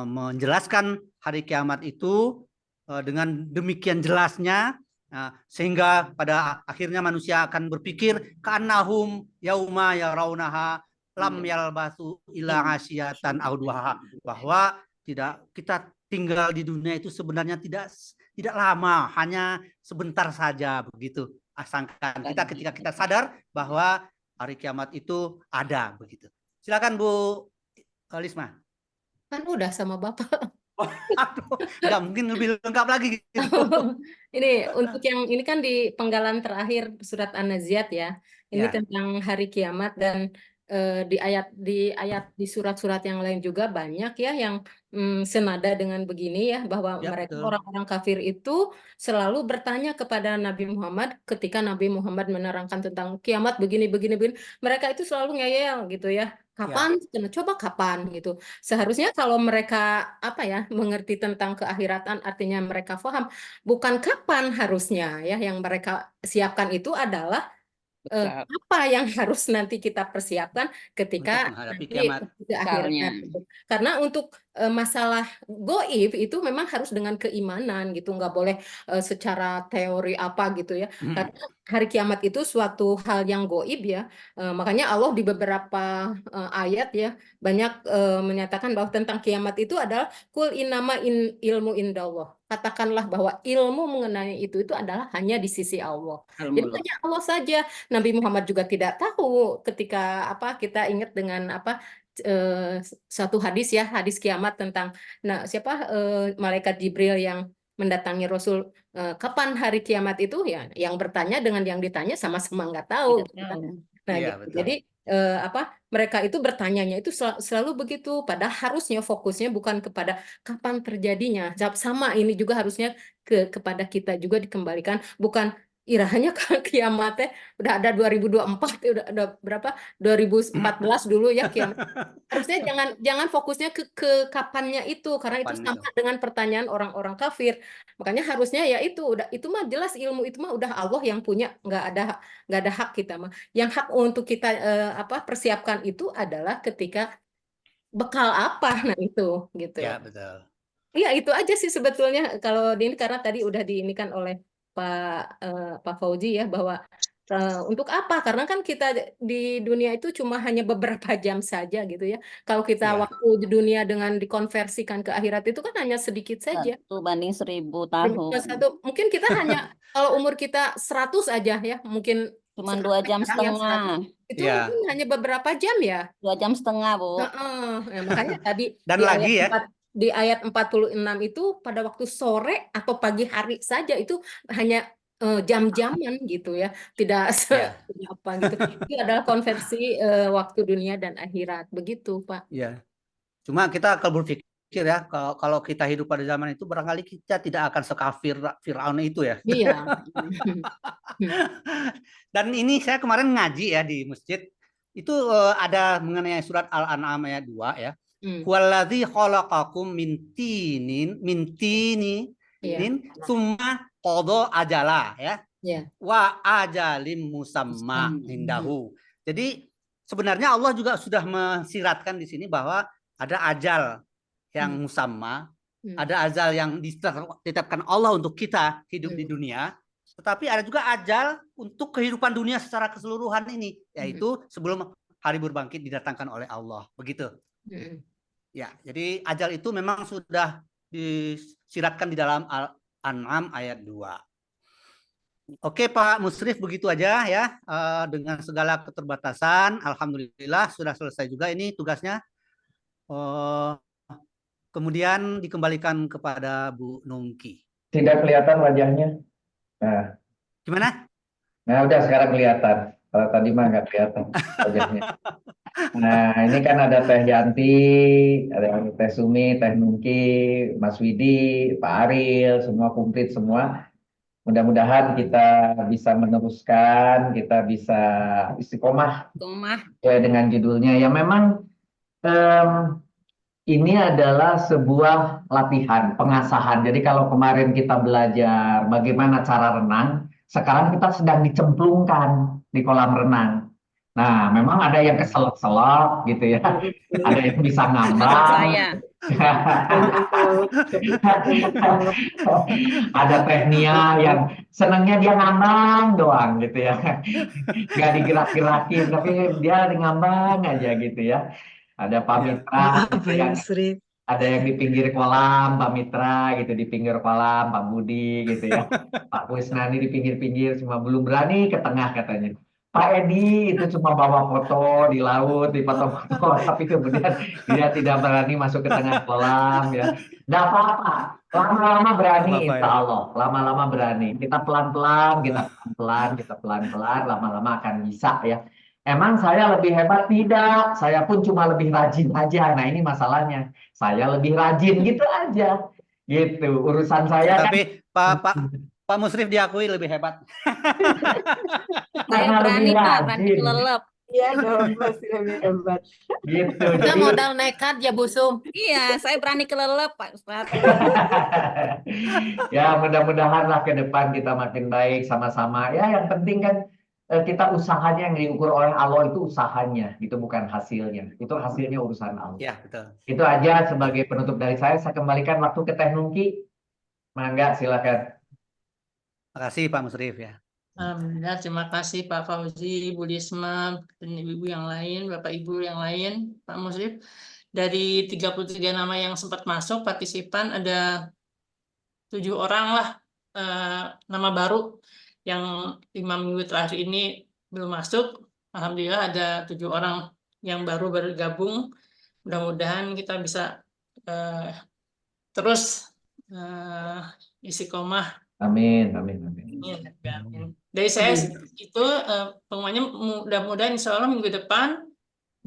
menjelaskan hari kiamat itu dengan demikian jelasnya, sehingga pada akhirnya manusia akan berpikir kanahum yauma yarawnaha lam yalbasu illa asyatan aw duhaha, bahwa kita tinggal di dunia itu sebenarnya tidak lama, hanya sebentar saja begitu. Asangkan kita ketika kita sadar bahwa hari kiamat itu ada begitu. Silakan Bu Lisma. Kan udah sama Bapak. Aduh, nggak mungkin lebih lengkap lagi gitu. Ini untuk yang ini kan di penggalan terakhir surat An-Naziat ya. Ini Ya. tentang hari kiamat, dan di ayat di surat-surat yang lain juga banyak ya yang senada dengan begini ya, bahwa Ya, mereka betul. orang-orang kafir itu selalu bertanya kepada Nabi Muhammad ketika Nabi Muhammad menerangkan tentang kiamat begini. Mereka itu selalu ngeyel gitu ya. Kapan? Coba kapan gitu. Seharusnya kalau mereka mengerti tentang keakhiratan, artinya mereka paham bukan kapan harusnya ya, yang mereka siapkan itu adalah apa yang harus nanti kita persiapkan ketika Untuk menghadapi nanti kiamat. ke akhirat. Karena untuk masalah goib itu memang harus dengan keimanan gitu, nggak boleh secara teori apa gitu ya. Karena hari kiamat itu suatu hal yang goib ya. Makanya Allah di beberapa ayat ya banyak menyatakan bahwa tentang kiamat itu adalah kul innama ilmu indallah. Katakanlah bahwa ilmu mengenai itu adalah hanya di sisi Allah. Jadi hanya Allah saja. Nabi Muhammad juga tidak tahu ketika kita ingat dengan satu hadis ya, hadis kiamat tentang malaikat Jibril yang mendatangi Rasul, kapan hari kiamat itu ya, yang bertanya dengan yang ditanya sama-sama nggak tahu. Nah, Iya, gitu. betul. Jadi mereka itu bertanyanya itu selalu begitu, padahal harusnya fokusnya bukan kepada kapan terjadinya. Sama ini juga harusnya kepada kita juga dikembalikan, bukan irahanya kiamatnya udah ada 2024, udah berapa 2014 dulu ya kiamat. Harusnya jangan fokusnya ke kapannya itu, karena itu sama dengan pertanyaan orang-orang kafir. Makanya harusnya ya itu mah jelas, ilmu itu mah udah Allah yang punya, nggak ada hak kita mah. Yang hak untuk kita persiapkan itu adalah ketika bekal apa, nah itu gitu. Ya, betul. Iya, itu aja sih sebetulnya kalau ini, karena tadi udah diinikan oleh Pak Fauzi ya, bahwa untuk apa? Karena kan kita di dunia itu cuma hanya beberapa jam saja gitu ya. Kalau kita waktu di dunia dengan dikonversikan ke akhirat itu kan hanya sedikit saja. 1:1000 tahun. Mungkin kita hanya kalau umur kita 100 aja ya, mungkin cuma 2,5 jam. Itu mungkin hanya beberapa jam ya. 2,5 jam, Bu. Ya, makanya tadi Dan di ayat 46 itu pada waktu sore atau pagi hari saja itu hanya jam-jaman gitu ya, tidak apa gitu. Itu adalah konversi waktu dunia dan akhirat, begitu Pak. Iya. Cuma kita kalau berpikir ya, kalau kita hidup pada zaman itu barangkali kita tidak akan sekafir Firaun itu ya. Iya. Dan ini saya kemarin ngaji ya di masjid, itu ada mengenai surat Al-An'am ayat 2 ya. Huwallazi khalaqakum min tinin tsumma qada ajala ya. Wa ajalim musamma indahu. Jadi sebenarnya Allah juga sudah mensiratkan di sini bahwa ada ajal yang musamma, ada ajal yang ditetapkan Allah untuk kita hidup di dunia, tetapi ada juga ajal untuk kehidupan dunia secara keseluruhan ini, yaitu sebelum hari berbangkit didatangkan oleh Allah, begitu. Ya, jadi ajal itu memang sudah disiratkan di dalam Al-An'am ayat 2. Oke Pak Musrif, begitu aja ya. Dengan segala keterbatasan, alhamdulillah sudah selesai juga ini tugasnya. Kemudian dikembalikan kepada Bu Nungki. Tidak kelihatan wajahnya. Nah, Gimana? nah udah sekarang kelihatan. Kalau tadi mah nggak kelihatan wajahnya. Nah, ini kan ada Teh Yanti, ada Teh Sumi, Teh Nungki, Mas Widi, Pak Ariel, semua komplit semua. Mudah-mudahan kita bisa meneruskan, kita bisa istiqomah sesuai dengan judulnya. Ya memang ini adalah sebuah latihan, pengasahan. Jadi kalau kemarin kita belajar bagaimana cara renang, sekarang kita sedang dicemplungkan di kolam renang. Nah, memang ada yang keselak-selak gitu ya, ada yang bisa ngambang, ada Tehnia yang senangnya dia ngambang doang gitu ya, nggak digerak-gerakin, tapi dia ngambang aja gitu ya. Ada Pak Mitra, ada yang di pinggir kolam, Pak Mitra gitu, di pinggir kolam, Pak Budi gitu ya, Pak Kusnani di pinggir-pinggir, cuma belum berani ke tengah katanya. Pak Edi itu cuma bawa foto di laut, di foto-foto, tapi kemudian dia tidak berani masuk ke tengah kolam ya. Nggak apa-apa, lama-lama berani, insya Allah, lama-lama berani. Kita pelan-pelan, kita pelan-pelan, lama-lama akan bisa ya. Emang saya lebih hebat? Tidak, saya pun cuma lebih rajin aja. Nah ini masalahnya, saya lebih rajin gitu aja, gitu. Urusan saya tapi Pak Musrif diakui lebih hebat. Saya berani Pak, berani kelelep. Iya dong, masih lebih hebat. Gitu. Kita modal nekat ya Bu Sum. Iya, saya berani kelelep Pak Ustadz. Ya mudah-mudahan lah ke depan kita makin baik sama-sama. Ya yang penting kan kita usahanya yang diukur oleh Allah itu usahanya, itu bukan hasilnya. Itu hasilnya urusan Allah. Ya, betul. Itu aja sebagai penutup dari saya. Saya kembalikan waktu ke Teh Nungki. Mangga, silakan. Terima kasih Pak Musrif ya. Alhamdulillah, terima kasih Pak Fauzi, Bu Risma, dan ibu-ibu yang lain, Bapak Ibu yang lain, Pak Musrif. Dari 33 nama yang sempat masuk, partisipan ada 7 orang lah nama baru yang 5 minggu terakhir ini belum masuk. Alhamdulillah ada 7 orang yang baru bergabung. Mudah-mudahan kita bisa terus istiqomah. Amin, amin, amin. Dari saya itu pengumumannya mudah-mudahan insya Allah minggu depan